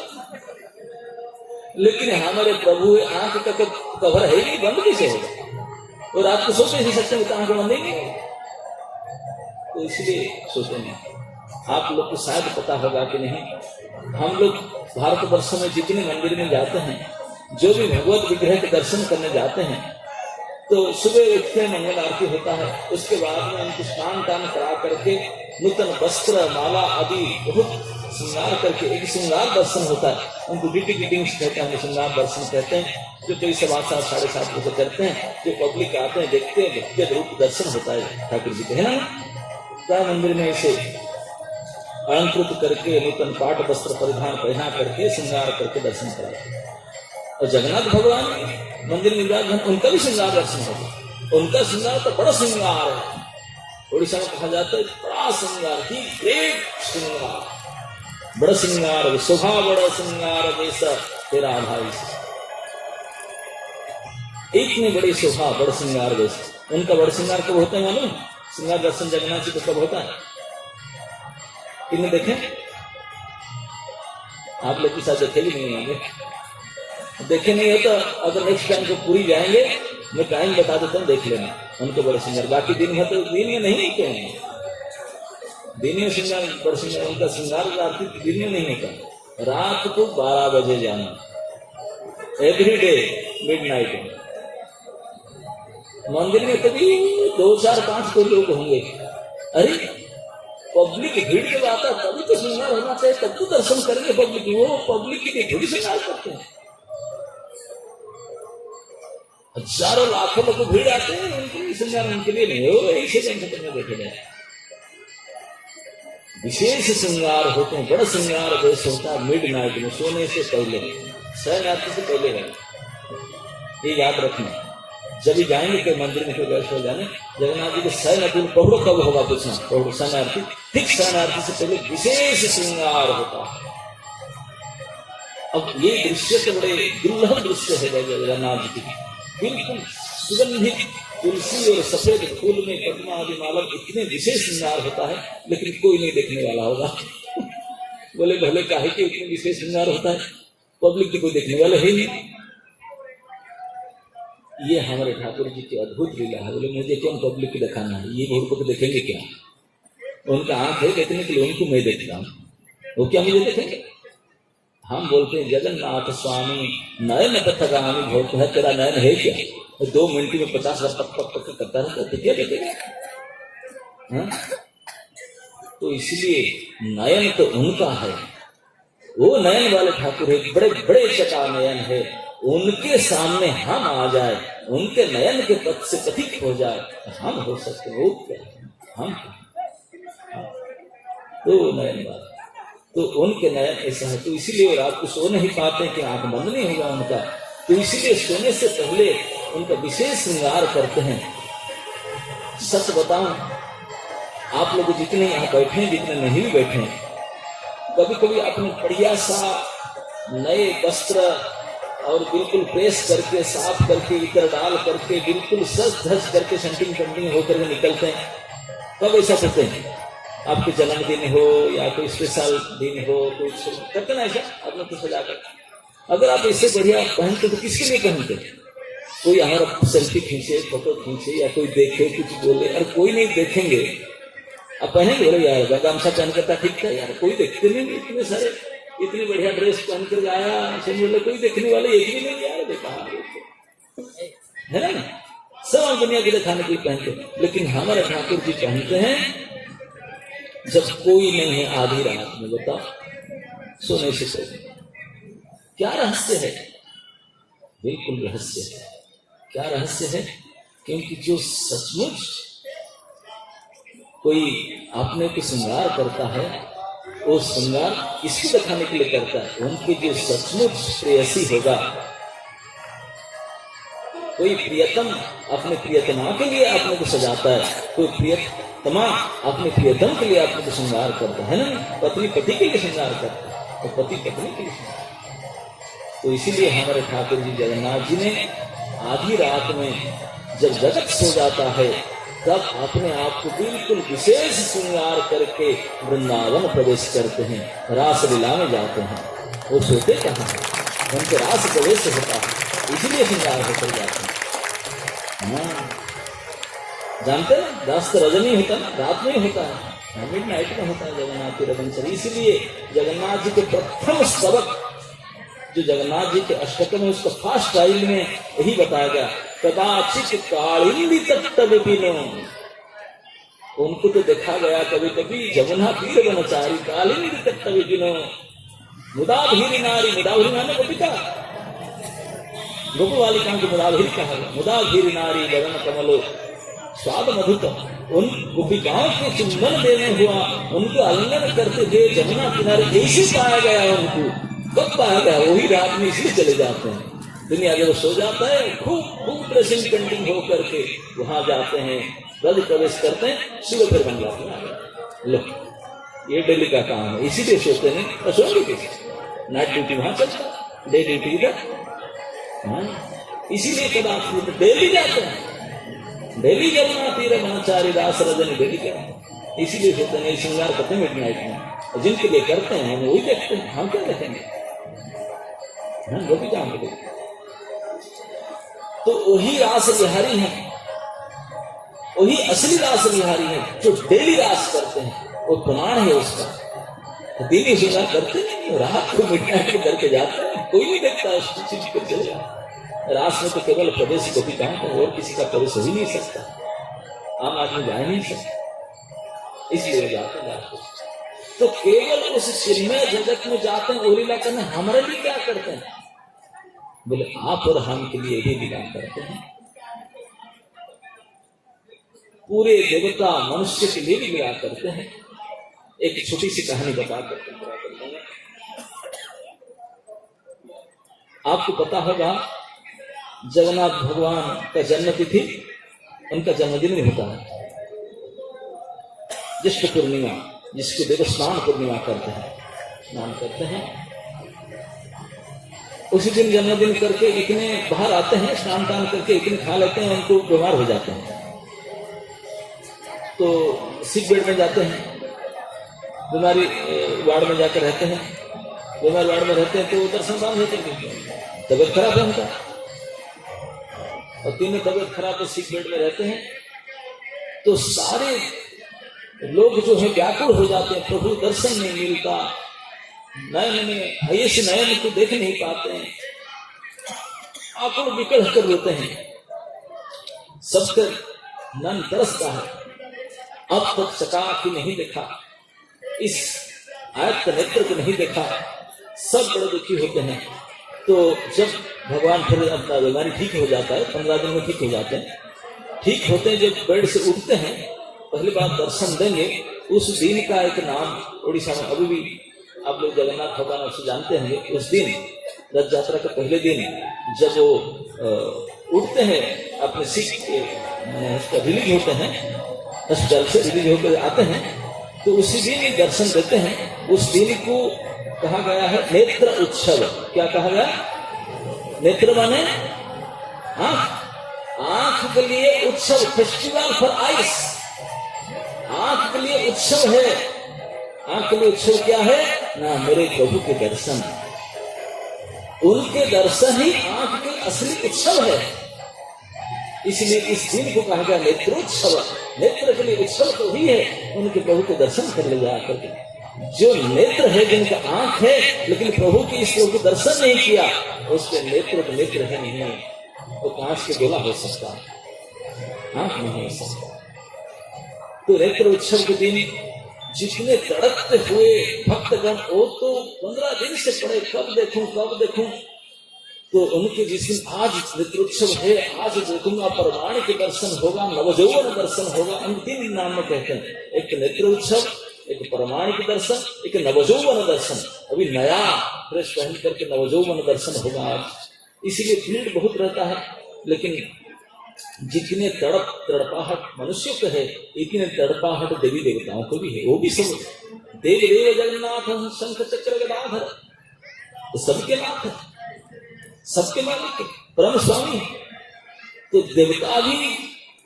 लेकिन हमारे प्रभु आंख का कवर है नहीं, बंद कैसे होगा? और रात को सोते नहीं सकते, तो आंख बंद नहीं होगी, तो इसलिए सोते नहीं। आप लोग को शायद पता होगा कि नहीं, हम लोग भारतवर्ष में जितने मंदिर में जाते हैं, जो भी भगवत विग्रह के दर्शन करने जाते हैं, तो सुबह उठते मंगल आरती होता है, उसके बाद में उनको स्नान टान करा करके नूतन वस्त्र माला आदि बहुत श्रृंगार करके एक श्रृंगार दर्शन होता है, उनको गिटिंग्स कहते हैं, श्रृंगार दर्शन कहते हैं, जो कोई 7:15 7:30 बजे करते हैं, जो पब्लिक आते हैं देखते हैं, भक्ति रूप दर्शन होता है ठाकुर जी के, है ना? मंदिर में इसे अलंकृत करके नूतन पाठ वस्त्र परिधान पहना करके श्रृंगार करके दर्शन कराते हैं। और जगन्नाथ भगवान मंदिर में विराजमान, उनका भी श्रृंगार दर्शन होगा। उनका श्रृंगार तो बड़ा श्रृंगार है, उड़ीसा में कहा जाता है बड़ा श्रृंगार, दी ग्रेट श्रृंगार, बड़ा श्रृंगार, शोभा बड़ा श्रृंगार जैसा तेरा भाई, इतनी बड़ी शोभा बड़ा श्रृंगार जैसा। उनका बड़ा श्रृंगार कब होता है मालूम? श्रृंगार दर्शन जगन्नाथ जी को कब होता है? कितने देखे? आप लोग के साथ देखे भी नहीं होंगे, देखे नहीं हो तो अगर नेक्स्ट टाइम को पूरी जाएंगे, मैं टाइम बता देता हूँ, देख लेना उनके बड़े श्रृंगार। बाकी दिन में तो दिन में नहीं होते हैं, दिन में श्रृंगार बड़े श्रृंगार, उनका श्रृंगार आरती दिन में नहीं होता, रात को 12 बजे जाना, एवरी डे मिडनाइट में मंदिर में कभी 2, 4, 5 कोई लोग होंगे। अरे पब्लिक भीड़ जब आता तभी तो श्रृंगार होना चाहिए, तब तो दर्शन करेंगे पब्लिक। वो पब्लिक के लिए थोड़ी श्रृंगार करते हैं। हजारों लाखों लोग भीड़ आते हैं, उनके लिए श्रृंगार, उनके लिए नहीं हो। ऐसे जंगल में देखे जाए विशेष श्रृंगार होते हैं। बड़ा श्रृंगार जैसे होता है मिड नाइट में, सोने से पहले, शयनार्थी से पहले है। ये याद रखना। जब भी जाएंगे कोई मंदिर में, कोई दर्शन हो जाने, जगन्नाथ जी के शयनार्थी पहुड़ो कब होगा पूछना। पहुड़ो शयनार्थी, ठीक शयनार्थी से पहले विशेष श्रृंगार होता है। अब ये दृश्य तो बड़े दुर्लभ दृश्य है जगन्नाथ जी की। बिल्कुल सुगंधित तुलसी और सफेद फूल में पद्मा आदि माला, इतने विशेष श्रृंगार होता है, लेकिन कोई नहीं देखने वाला होगा। बोले भले काहे कि इतने विशेष श्रृंगार होता है, पब्लिक तो कोई देखने वाला है नहीं। ये हमारे ठाकुर जी की अद्भुत लीला है। बोले मुझे क्यों पब्लिक को दिखाना है, ये भूल को देखेंगे क्या? उनका आंख है देखने के लिए, उनको मैं देखता हूँ, वो क्या मुझे देखेंगे? हम बोलते हैं जगन्नाथ स्वामी नयन पथगामी भोग है, तेरा नयन है क्या? 2 मिनट में 50 बार पक पक पक करता रहता है, क्या देखेगा? तो इसलिए नयन तो उनका है, वो नयन वाले ठाकुर है, बड़े बड़े चटा नयन है। उनके सामने हम आ जाए, उनके नयन के पथ से पथित हो जाए, हम हो सकते वो क्या? हम तो नयन वाले, तो उनके नयन ऐसा है। तो इसीलिए रात को सो नहीं पाते कि आंख बंद नहीं होगा उनका। तो इसीलिए सोने से पहले उनका विशेष श्रृंगार करते हैं। सच बताऊं, आप लोग जितने यहाँ बैठे हैं, जितने नहीं भी बैठे हैं, कभी कभी अपने बढ़िया सा नए वस्त्र और बिल्कुल प्रेस करके, साफ करके, इतर डाल करके, बिल्कुल सज धज करके, सेंटिंग पेंटिंग होकर के निकलते हैं। कब ऐसा करते हैं? आपके जन्मदिन हो या कोई स्पेशल दिन हो, कोई करते ना ऐसा अपने को सजाकर। अगर आप इससे बढ़िया पहनते तो किसके लिए पहनते? कोई हमारा सेल्फी खींचे, फोटो खींचे, या कोई देखे कुछ बोले, और कोई नहीं देखेंगे, अब पहनेंगे? बोले यार गामछा पहन करता ठीक था यार, कोई देखते नहीं। इतने सारे इतनी बढ़िया ड्रेस पहन कर आया, बोले कोई देखने वाले एक भी नहीं यार, देखा है ना? सब दुनिया के लिए खाने के लिए पहनते, लेकिन हमारे ठाकुर जी पहनते हैं जब कोई नहीं है, आधी रात में। बताओ, सोने से पहले। क्या रहस्य है? बिल्कुल रहस्य है। क्या रहस्य है? क्योंकि जो सचमुच कोई अपने को श्रृंगार करता है, वो श्रृंगार इसको दिखाने के लिए करता है। उनकी जो सचमुच प्रेयसी होगा, कोई प्रियतम अपने प्रियतमा के लिए अपने को सजाता है, कोई प्रियतमा अपने प्रियतम के लिए अपने को श्रृंगार करता है ना। पत्नी पति के लिए श्रृंगार करता है, तो पति पत्नी के लिए श्रृंगार। तो इसीलिए हमारे ठाकुर जी जगन्नाथ जी ने आधी रात में जब जगत सो जाता है, तब अपने आप को बिल्कुल विशेष श्रृंगार करके वृंदावन प्रवेश करते हैं, रास लीला में जाते हैं। वो सोते कहाँ हैं? उनके रास प्रवेश होता है, इसलिए श्रृंगार होकर जाते हैं। जानते हैं, रास तो रजनी होता है, रात में ही होता है, मिड नाइट में होता है जगन्नाथ की रजन। इसलिए जगन्नाथ जी के प्रथम स्तवक जो जगन्नाथ जी के अष्टकम है, उसका फास्ट स्टाइल में यही बताया गया, कदाचित कालिंदी तट विपिनो। उनको तो देखा गया कभी कभी जमुना तीर बनचारी, कालिंदी तट विपिनो, मुदा भीरी नारी, मुदा भीरी नारी गोपिका, गोपु बालिका को मुदा भीरी कहा, मुदा भीरी नारी गगन कमलो स्वाद मधुक। उन गोपिकाओं के चुंबन देने हुआ, उनको आलिंगन करते हुए जमुना किनारे ऐसे पाया गया। उनको कब पाया गया? वही रात में इसलिए चले जाते हैं। दुनिया जब सो जाता है, खूब खूब ड्रेसिंग पेंटिंग हो करके वहां जाते हैं, रज प्रवेश करते हैं, सुबह फिर बन जाते हैं। लो, ये डेली का काम है, इसीलिए सोते नहीं तो सोएंगे कैसे? नाइट ड्यूटी वहां चलता, डे ड्यूटी इधर। इसीलिए कदाचित डेली जाते हैं, डेली जमुना तीर बनचारी दास रजनी डेली करते, इसीलिए सोते नहीं। श्रृंगार करते हैं मिडनाइट में, जिनके लिए करते हैं हम वही देखते हैं, हम क्या देखेंगे? वो भी काम करेंगे। तो वही रास विहारी है, वही असली रास विहारी है, जो डेली रास करते हैं। वो प्रमाण है उसका। डेली श्रृंगार करते नहीं, रात को मिडनाइट में करके जाते हैं, कोई नहीं देखता, चीज कर चले जाते। रास में तो केवल प्रवेश गोपिका है, तो और किसी का प्रवेश हो ही नहीं सकता, आम आदमी जा नहीं सकता, इसलिए जाते हैं। तो केवल उस चिन्मय जगत में जाते हैं, वो लीला करने। हमारे लिए क्या करते हैं? बोले आप और हम के लिए ही लीला करते हैं, पूरे देवता मनुष्य के लिए भी लीला करते हैं। एक छोटी सी कहानी बता करते हैं। आपको पता होगा जगन्नाथ भगवान का जन्म तिथि, उनका जन्मदिन भी होता है ज्येष्ठ पूर्णिमा, जिसको देवस्नान पूर्णिमा करते हैं, स्नान करते हैं। उसी दिन जन्मदिन करके इतने बाहर आते हैं, स्नान दान करके इतने खा लेते हैं, उनको बीमार हो जाते हैं, तो सिक बेड में जाते हैं, बीमारी वार्ड में जाकर रहते हैं। बीमार वार्ड में रहते हैं तो दर्शन दान होते हैं, तबियत खराब है उनका, और तीनों तबियत खराब है, सिक बेड में रहते हैं। तो सारे लोग जो है व्याकुल हो जाते हैं, प्रभु दर्शन नहीं मिलता, नयन में ऐसे नयन को देख नहीं पाते हैं, आंखों बिकल कर रोते हैं। सबका मन तरसता है, अब तक चकाक ही नहीं देखा, इस आयत नेत्र को नहीं देखा, सब बड़े दुखी होते हैं। तो जब भगवान फिर अपना बीमारी ठीक हो जाता है, 15 दिन में ठीक हो जाते हैं, ठीक होते हैं, जब बेड से उठते हैं, पहली बार दर्शन देंगे। उस दिन का एक नाम उड़ीसा में अभी भी आप लोग जगन्नाथ भगवान से जानते हैं। उस दिन रथ यात्रा के पहले दिन जब वो उठते हैं, अपने सिख रिलीज होते हैं, अस्पताल से रिलीज होकर आते हैं, तो उसी दिन ही दर्शन देते हैं। उस दिन को कहा गया है नेत्र उत्सव। क्या कहा गया? नेत्र माने आंख, आंख के लिए उत्सव, फेस्टिवल फॉर आइस, आंख के लिए उत्सव है। आंख के लिए उत्सव क्या है ना? मेरे प्रभु के दर्शन, उनके दर्शन ही आंख के असली उत्सव है। इसलिए इस दिन को कहा गया नेत्रोत्सव। नेत्र के लिए उत्सव तो ही है, उनके प्रभु के दर्शन कर ले जाकर के। जो नेत्र है, जिनका आंख है, लेकिन प्रभु के इस प्रभु को दर्शन नहीं किया, उसके नेत्र तो नेत्र है नहीं, तो कांच के गोला हो सकता, आंख नहीं हो सकता। तो नेत्र उत्सव के दिन जितने तड़पते हुए भक्तगण, वो तो 15 दिन से पड़े, कब देखूं कब देखूं। तो उनके जिस दिन आज नेत्रोत्सव है, आज देखूंगा, परमाणु के दर्शन होगा, नवजौवन दर्शन होगा। इन 3 नाम में कहते हैं, एक नेत्र उत्सव, एक परमाणु के दर्शन, एक नवजौवन दर्शन। अभी नया ड्रेस पहन करके नवजौवन दर्शन होगा आज। इसीलिए भीड़ बहुत रहता है, लेकिन जितने तड़पाहट मनुष्यों को है, इतने तड़पाहट देवी देवताओं को भी है। वो भी सब देव देव जगन्नाथ शंख चक्र गदाधर, सबके नाथ है, सबके मालिक परम स्वामी। तो देवता भी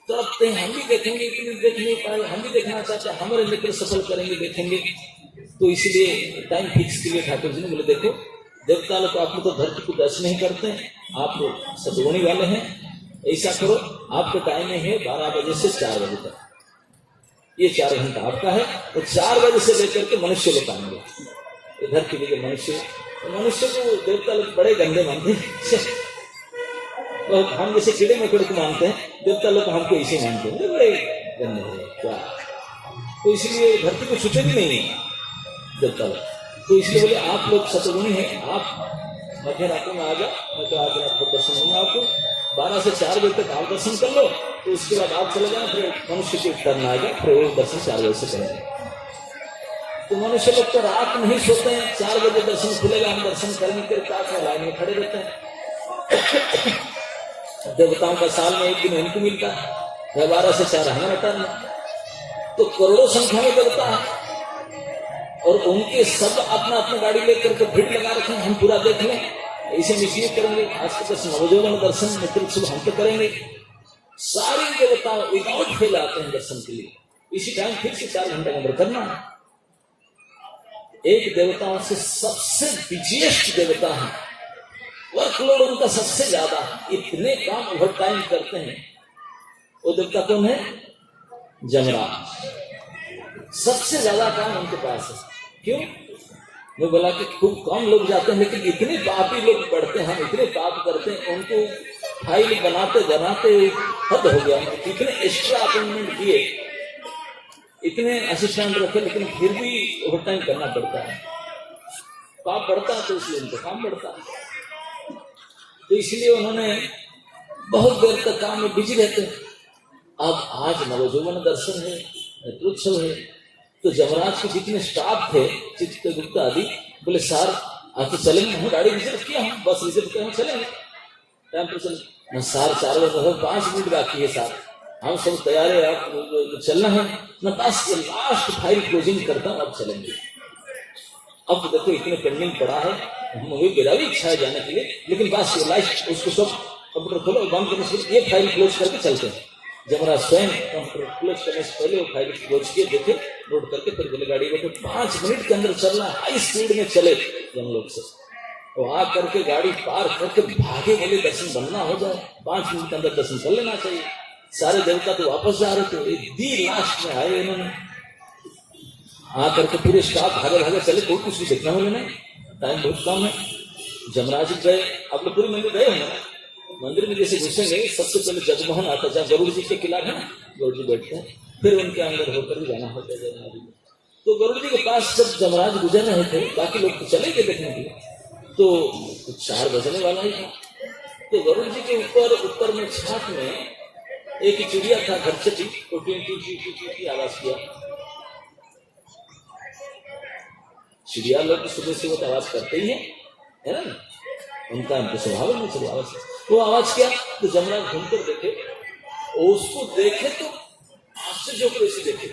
तड़पते हैं, हम भी देखेंगे, इतने देख नहीं पाए, हम भी देखना चाहते हैं, हमारे मित्र सफल करेंगे, देखेंगे। तो इसलिए टाइम फिक्स के लिए ठाकुर जी ने बोले, देखो देवता लोग आप तो धरती को दर्शन नहीं करते हैं, आप सतगुणी वाले हैं, ऐसा करो, आपका टाइमिंग है 12 बजे से 4 बजे तक, ये 4 घंटा आपका है। तो 4 बजे से लेकर के मनुष्य लोग आएंगे, इधर के लिए मनुष्य को देवता लोग बड़े गंदे मानते हैं। हम जैसे कीड़े मकोड़े को मानते हैं, देवता लोग हमको इसे मानते हैं, बड़े गंदे हैं क्या। तो इसलिए धरती को छूटे भी नहीं है देवता लोग। तो इसलिए बोले आप लोग सतगुणी हैं, आप मध्य रात्रि में आ जाओ, मैं तो आज रात को दर्शन दूंगा आपको। 12 से 4 बजे तक आप दर्शन कर लो, तो उसके बाद आप चले जाए, फिर मनुष्य को करना आ गया, फिर वो दर्शन 4 बजे से करेंगे। तो मनुष्य लोग तो रात नहीं सोते हैं, 4 बजे दर्शन खुलेगा, हम दर्शन करने के लिए लाइन में खड़े रहते हैं। देवताओं का साल में 1 दिन उनको मिलता है, 12 से 4 हमारा टर्न। तो करोड़ों संख्या में देवता है, और उनके सब अपना अपना गाड़ी लेकर के भीड़ लगा रखे हैं, हम पूरा देख लें, ऐसे मिसयूज करेंगे। आज के दर्शन नवजौवन दर्शन नेतृत्व हम तो करेंगे। सारे देवता विदाउट फेल आते हैं दर्शन के लिए, इसी टाइम फिर से 4 घंटे के अंदर करना है। एक देवताओं से सबसे बिजिएस्ट देवता है, वर्कलोड उनका सबसे ज्यादा है, इतने काम ओवर टाइम करते हैं। वो देवता कौन है? जमराज। सबसे ज्यादा काम उनके पास है। क्यों? मैं बोला कि खूब कम लोग जाते हैं, लेकिन इतने पापी लोग पढ़ते हैं, इतने पाप करते हैं, उनको फाइल बनाते हद हो गया। इतने एक्स्ट्रा अपॉइंटमेंट किए, इतने असिस्टेंट रखे, लेकिन फिर भी ओवर टाइम करना पड़ता है। पाप बढ़ता है तो इसलिए उनका काम बढ़ता है। तो इसलिए उन्होंने बहुत देर तक काम में बिजी रहते हैं। अब आज नवजोवन दर्शन है, नेत्रोत्सव है, तो जमराज के जितने स्टाफ थे, चित्रगुप्त आदि, बोले सर आप तो चलेंगे, हम गाड़ी रिजर्व किया, हम बस रिजर्व किया, हम चलेंगे टाइम पर चलेंगे ना सर। 4 बजे 5 मिनट बाकी है सर, हम सब तैयार है, आप चलना है ना, बस लास्ट फाइल क्लोजिंग करता हूँ, अब चलेंगे। अब देखो इतने पेंडिंग पड़ा है, मुझे मेरा भी इच्छा है जाने के लिए, लेकिन बस ये लास्ट उसको सब कंप्यूटर खोलो, बंद करने से ये फाइल क्लोज करके चलते हैं। जमराज स्वयं कंप्यूटर क्लोज करने से पहले वो फाइल क्लोज किए, देखे, नोट करके फिर बोले गाड़ी बैठे। 5 मिनट के अंदर चलना, हाई स्पीड में चले जमलोक से, तो आ करके गाड़ी पार करके भागे, बोले दर्शन बनना हो जाए, 5 मिनट के अंदर दर्शन कर लेना चाहिए। सारे देवता तो वापस जा रहे थे, दी लास्ट में आए उन्होंने, आकर के पूरे स्टाफ भागे भागे चले, कोई कुछ भी देखना मिले नहीं, टाइम बहुत कम है। जमराज गए, आप लोग पूरी मंदिर गए होंगे ना, मंदिर में जैसे घुसेंगे सबसे पहले जगमोहन आता है, जहाँ गरुड़ जी के किला है ना, गरुड़ जी बैठते हैं, फिर उनके अंदर होकर भी जाना होता है जगन्नाथ जी। तो गरुड़ जी के पास जब जमराज गुजर रहे थे, बाकी लोग तो चले गए देखने के लिए, तो 4 बजने वाला ही था। तो गरुड़ जी के ऊपर में छात में एक चिड़िया था, घरचटी, तो की आवाज किया। चिड़िया लोग सुबह से वो तो आवाज करते ही है ना, उनका स्वभाव में चली आवाज। वो आवाज क्या, तो जमराज घूमकर देखे, उसको देखे तो आश्चर्य होकर ऐसे देखे,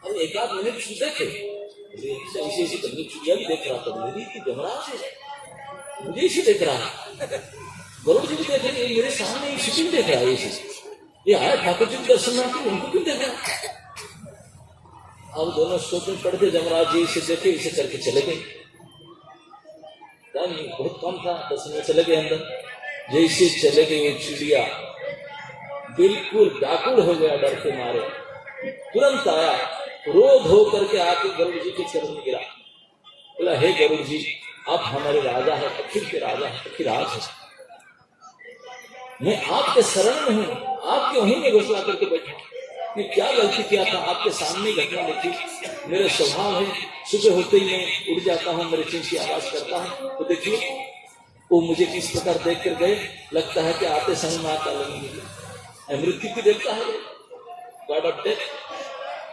और 1-8 मिनट देखे, ऐसी चिड़िया भी देख रहा था, मेरी जमराज है, मुझे इसे देख रहा है। गरुड़ जी भी देख रहे, मेरे सामने शूटिंग देख रहा है, ये आया ठाकुर जी के दर्शन में, उनको क्यों देख रहा। अब दोनों सोचने पड़ते, जमराज जी इसे देखे, इसे करके चले गए, बहुत कम था, दर्शन में चले गए अंदर। जैसे चले गए वो चिड़िया बिल्कुल व्याकुल हो गया, डर के मारे तुरंत आया, क्रोध हो करके आके गरुड़ जी के चरण में गिरा, बोला हे गरुड़ जी, आप हमारे राजा है, पक्षी के राजा है, पक्षी राज है, मैं आपके शरण में हूँ, आपके वहीं में घोषणा करके बैठा, मैं क्या गलती किया था, आपके सामने घटना देखी, मेरा स्वभाव है सुबह होते ही मैं उठ जाता हूँ, मेरे चिंची आवाज करता हूँ, तो देखिए वो मुझे किस प्रकार देख कर गए, लगता है कि आते समय माँ का मृत्यु की देखता है, गॉड ऑफ डेथ,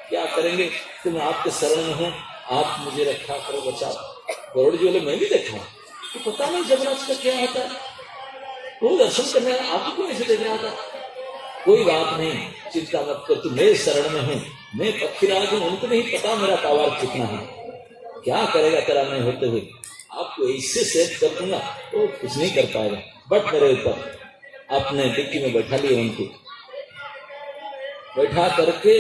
क्या करेंगे, तो मैं आपके शरण में हूँ, आप मुझे रखा करो, बचाओ। गरुड़ जी बोले मैं भी देखा हूँ, तो पता नहीं जमराज का क्या होता है, वो दर्शन करने आपको क्यों ऐसे देख रहा था। कोई बात नहीं, चिंता मत कर, तू मेरे शरण में हूँ, मैं पक्षीराज हूँ, उनको नहीं पता मेरा पावर कितना है, क्या करेगा तेरा मैं होते हुए, आपको ऐसे सेट कर दूंगा तो कुछ नहीं कर पाएगा, बट मेरे ऊपर अपने डिक्की में बैठा लिए, उनको बैठा करके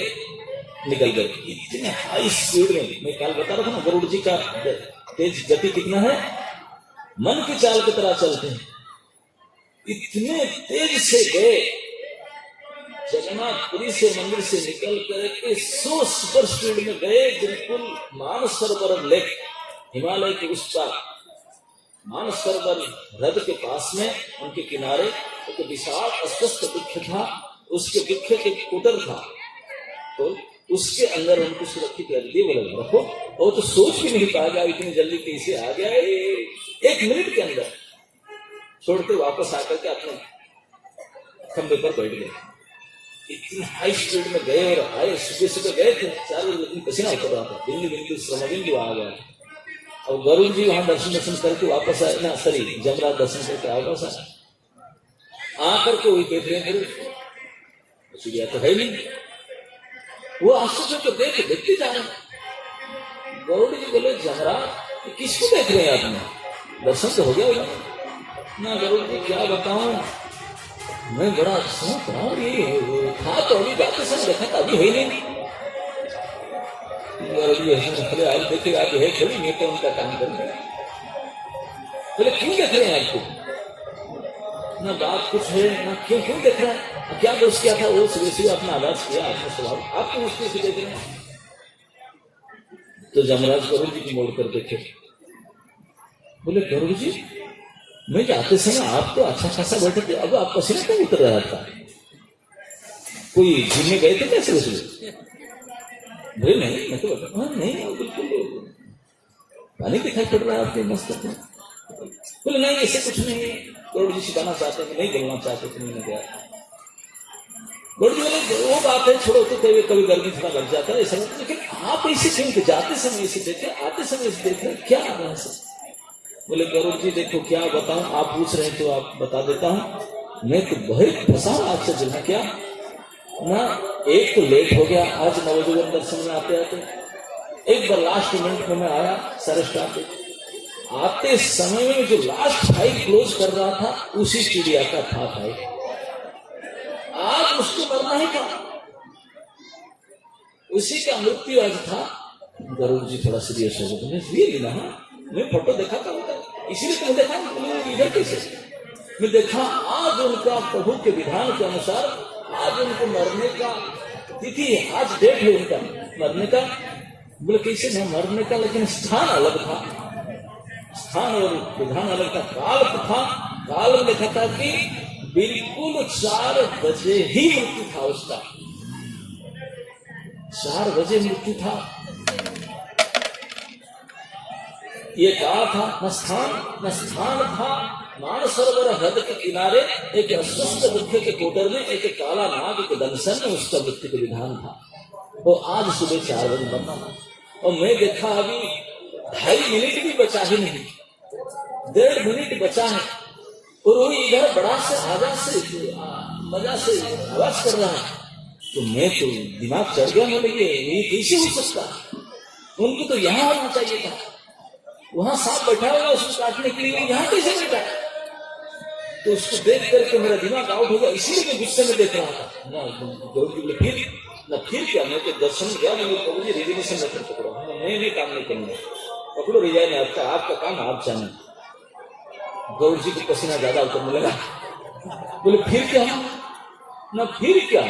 निकल गए। इतने हाई स्पीड में, मैं कल बता रहा था ना, गरुड़ जी का तेज गति कितना है, मन की चाल की तरह चलते हैं, इतने तेज से गए, जगन्नाथपुरी से मंदिर से निकल करके 100 सुपर स्पीड में गए, बिल्कुल मानसरोवर लेक, हिमालय के उस पार मानसरोवर हृद के पास में, उनके किनारे एक विशाल अस्वस्थ वृक्ष था, उसके वृक्ष के कुटर था, तो उसके अंदर उनको सुरक्षित कर दिए, बोले रखो, और तो सोच भी नहीं पाएगा इतनी जल्दी कैसे आ गया, 1 मिनट के अंदर छोड़ते वापस आकर के अपने खंबे पर बैठ गए। इतनी हाई स्पीड में गए, और आए सुबह गए थे, चारों दिन पसीना उतर रहा था, बिंदु बिंदु श्रम बिंदु आ गया, और गरुड़ जी वहां दर्शन करके वापस आए ना, सॉरी जमराज दर्शन करके वापस आए, आकर के वही देख रहे हैं, चिड़िया तो है नहीं, वो आश्चर्य को देखते जा रहे हैं। गरुड़ जी बोले जमराज किसको देख रहे हैं आपने, दर्शन तो हो गया होगा ना। गरुड़ जी क्या बताऊं, मैं बड़ा सोच रहा हूँ, ये था तो अभी जाते समय देखा था, अभी है नहीं। आज देखेगा आज है थोड़ी, नहीं तो उनका काम कर, बोले क्यों देख रहे हैं आपको, ना बात कुछ है ना, क्यों देख रहा है, क्या दोष किया था, वो सुबह अपना आवाज किया, अपना स्वभाव, आप क्यों उसको देख रहे हैं, तो जमराज गरुड़ जी को मोड़ कर देखे, बोले गरुड़ जी, मैं जाते समय आप तो अच्छा खासा बैठे थे, अब आप पसीना क्यों उतर रहा था? कोई घूमने गए थे क्या सुबह? बोले नहीं, मैं तो हाँ नहीं, बिल्कुल पानी दिखाई पड़ रहा है आपके मस्तक में। बोले नहीं, ऐसे कुछ नहीं है, गरुड़ जी सिखाना चाहते हैं, नहीं बोलना चाहते थे, नहीं गया। गरुड़ जी बोले वो बात है, छोड़ो, तो कभी गर्मी थोड़ा लग जाता है ऐसा, लेकिन आप ऐसे क्यों, जाते समय ऐसे देखे, आते समय ऐसे देखे, क्या आ रहा है? बोले गरुड़ जी देखो क्या बताऊं, आप पूछ रहे हैं तो आप बता देता हूं। मैं तो बहुत फंसा आपसे जुड़ना, क्या ना, एक तो लेट हो गया आज नवजुगन दर्शन में आते आते, एक बार लास्ट मिनट में मैं आया सारे स्टाफ पे, आते समय में जो लास्ट फाइल क्लोज कर रहा था उसी चिड़िया का था फाइल, आज उसको मरना ही था, उसी का मृत्यु आज था। गरुड़ जी थोड़ा सीरियस हो गए, रियली ना, मैं फोटो देखा था उनका, इसीलिए तुम देखा इधर कैसे? मैं देखा आज उनका प्रभु के विधान के अनुसार आज उनको मरने का तिथि है, आज डेट है उनका मरने का। बोले कैसे न मरने का, लेकिन स्थान अलग था, स्थान और विधान अलग था, काल था, काल में लिखा था कि बिल्कुल 4 बजे ही मृत्यु था उसका, 4 बजे मृत्यु था। ये कहा था न स्थान था, मानसरोवर हृदय के किनारे एक अस्वस्थ वृक्ष के कोटर में एक काला नाग के दंशन में उसका मृत्यु का विधान था। वो आज सुबह 4 बजे मरना था, और मैं देखा अभी 2.5 मिनट भी बचा ही नहीं, 1.5 मिनट बचा है, और वो इधर बड़ा से आवाज से मजा से आवाज कर रहा है, तो मैं तो दिमाग चढ़ गया, मैं लगे ये कैसे हो सकता, उनको तो यहाँ होना चाहिए था, वहां सांप बैठा होगा उसको काटने के लिए, यहाँ कैसे बैठा? तो उसको देख करके मेरा दिमाग आउट हो गया, इसीलिए मैं गुस्से में देख रहा था ना। फिर क्या, मैं तो दर्शन गया, प्रभु जी रिजर्वेशन लेकर पकड़ो, मैं भी काम नहीं करूंगा, पकड़ो रिजाइन, आपका काम आप जाने। गौर जी को पसीना ज्यादा उतरने लगा, बोले फिर क्या ना, फिर क्या?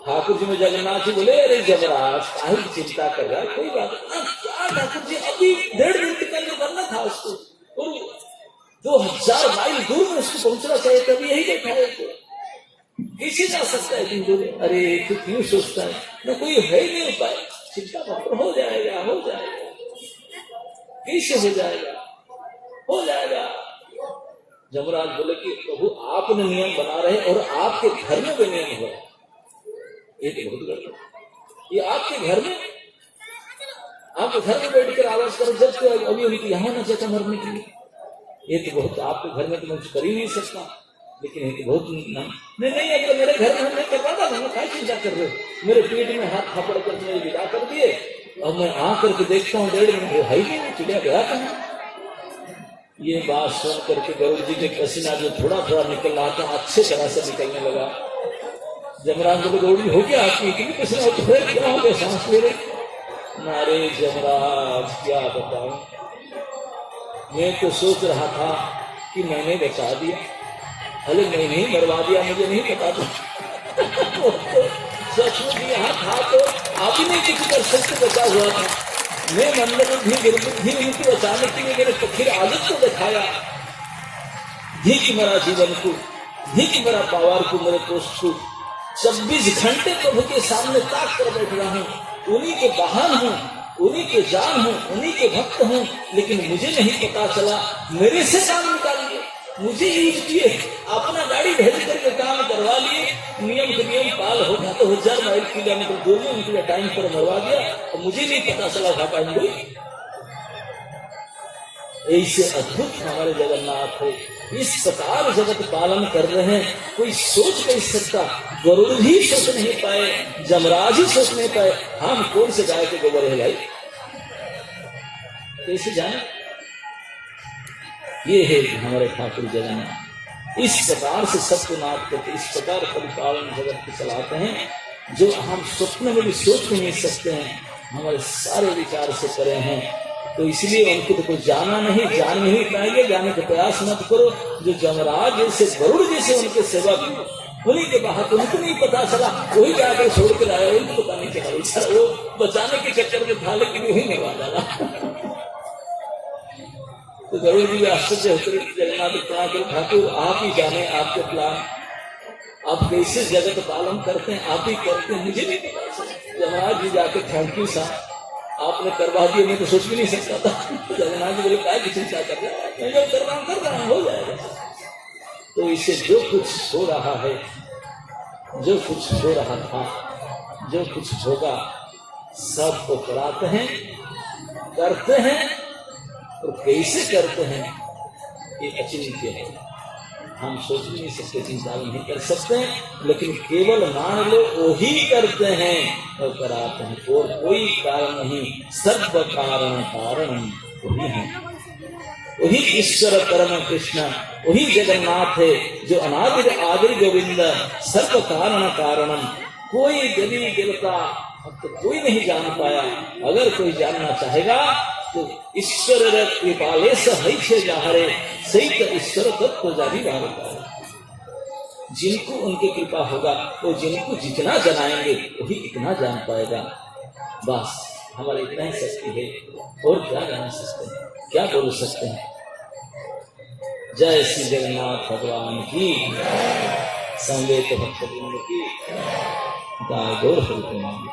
ठाकुर जी में जगन्नाथ जी बोले अरे जबराज काहे की चिंता कर रहा है, कोई बात नहीं, क्या ठाकुर जी अभी 1.5 मिनट का जो करना था उसको, और 2000 माइल दूर में उसको पहुंचना चाहिए, तभी यही बैठा है, कैसे जा सकता है तुम दूर? अरे तू क्यों सोचता है, ना कोई है ही नहीं उपाय, चिंता मत, हो जाएगा, हो जाएगा, कैसे हो जाएगा, हो जाएगा। जमराज बोले कि प्रभु आपने नियम बना रहे और आपके घर में भी नियम हो, ये तो बहुत गड़बड़, ये आपके घर में, आपके घर में बैठकर आवाज करो, जब तो अभी उनकी यहाँ न चाहता मरने के लिए, ये तो बहुत, आपके घर में तो मैं कुछ कर ही नहीं सकता, लेकिन ये तो बहुत नहीं, अब तो मेरे घर में मैं करवा था, मैं क्या चिंता कर रहे हो, मेरे पेट में हाथ थापड़ कर मेरे विदा कर दिए, अब मैं आकर के देखता हूँ 1.5 मिनट है ही नहीं, चिड़िया गया था। ये बात सुन करके गरुड़ जी के पसीना जो थोड़ा थोड़ा निकल रहा था अच्छे तरह से निकलने लगा। जमराज बोले गरुड़ जी हो गया आपकी इतनी पसीना क्या हो गया, सांस ले रहे? नारे जमराज क्या बताऊं, मैं तो सोच रहा था कि मैंने बचा दिया, अरे मैं नहीं मरवा दिया, मुझे नहीं पता था। सचमुच यहाँ था तो आप ही नहीं किसी कर सकते, बचा हुआ था, मैं मंदबुद्धि दुर्बुद्धि उनकी बचाने के लिए मैंने फिर आदत को दिखाया, धिक मेरा जीवन को, धिक मेरा पावर को, मेरे पोस्ट को, 24 घंटे प्रभु के सामने ताक कर बैठ रहा हूँ, उन्हीं के वाहन हूँ, उन्हीं के जान हूँ, उन्हीं के भक्त हूँ, लेकिन मुझे नहीं पता चला, मेरे से काम निकालिए, मुझे यूज किए, अपना गाड़ी भेज करके काम करवा लिए, नियम के नियम पाल हो गया तो 1000 माइल किलोमीटर दूर में उनके टाइम पर मरवा दिया, और मुझे नहीं पता चला घाटा हुई। ऐसे अद्भुत हमारे जगन्नाथ है, इस प्रकार जगत पालन कर रहे हैं, कोई सोच नहीं सकता, गरुड़ ही सोच नहीं पाए, जमराज ही सोच नहीं पाए, हम कौन से गाय के गोबर है भाई, कैसे जाने? ये है हमारे ठाकुर जगन्नाथ, इस प्रकार से सबको नाथ करते, इस प्रकार परिपालन जगत को चलाते हैं, जो हम स्वप्न में भी सोच नहीं सकते हैं, हमारे सारे विचार से करे हैं। तो इसलिए उनको तो कोई जाना नहीं, जान नहीं पाएंगे, जाने का प्रयास मत करो। जो जमराज जैसे गरुड़ जैसे उनके सेवा उन्हीं के बाहर तो उनको नहीं पता चला, वही जाकर छोड़ कर आया, उनको पता नहीं चला, बेचारा वो बचाने के चक्कर में था लेकिन वही नहीं डाला। तो गरुड़ जी आश्चर्य होकर जगन्नाथ ठाकुर ठाकुर आप ही जाने आपके प्लान, आप कैसे जगत पालन करते हैं, आप ही करते हैं, मुझे नहीं पता। जगन्नाथ जी जाके थैंक यू सा आपने करवा दिया, मैं तो सोच भी नहीं सकता था। जगन्नाथ जी बोले क्या की चिंता कर रहा है, मैं जो कर रहा हूँ हो जाएगा। तो इससे जो कुछ हो रहा है, जो कुछ हो रहा था, जो कुछ होगा, सब को कराते हैं, करते हैं, और कैसे करते हैं ये अचिंत्य है, हम सोच भी नहीं सकते, चिंता नहीं कर सकते, लेकिन केवल मान लो वही करते हैं और कराते हैं, और कोई कारण नहीं, सर्व कारण कारण वही है, वही ईश्वर परम कृष्ण, वही जगन्नाथ है जो अनादिर आदिर गोविंद, सर्व कारण कारणम। कोई देवी देवता अब तो कोई नहीं जान पाया, अगर कोई जानना चाहेगा तो ईश्वर कृपाले से जाहरे सहित ईश्वर तत्व जारी भारता। जिनको उनकी कृपा होगा वो जिनको जितना जनाएंगे वही इतना जान पाएगा। बस हमारा इतना ही शक्ति है, और क्या जान सकते हैं, क्या बोल सकते हैं। जय श्री जगन्नाथ भगवान की, संवेद भक्त की, गौर हरि के नाम।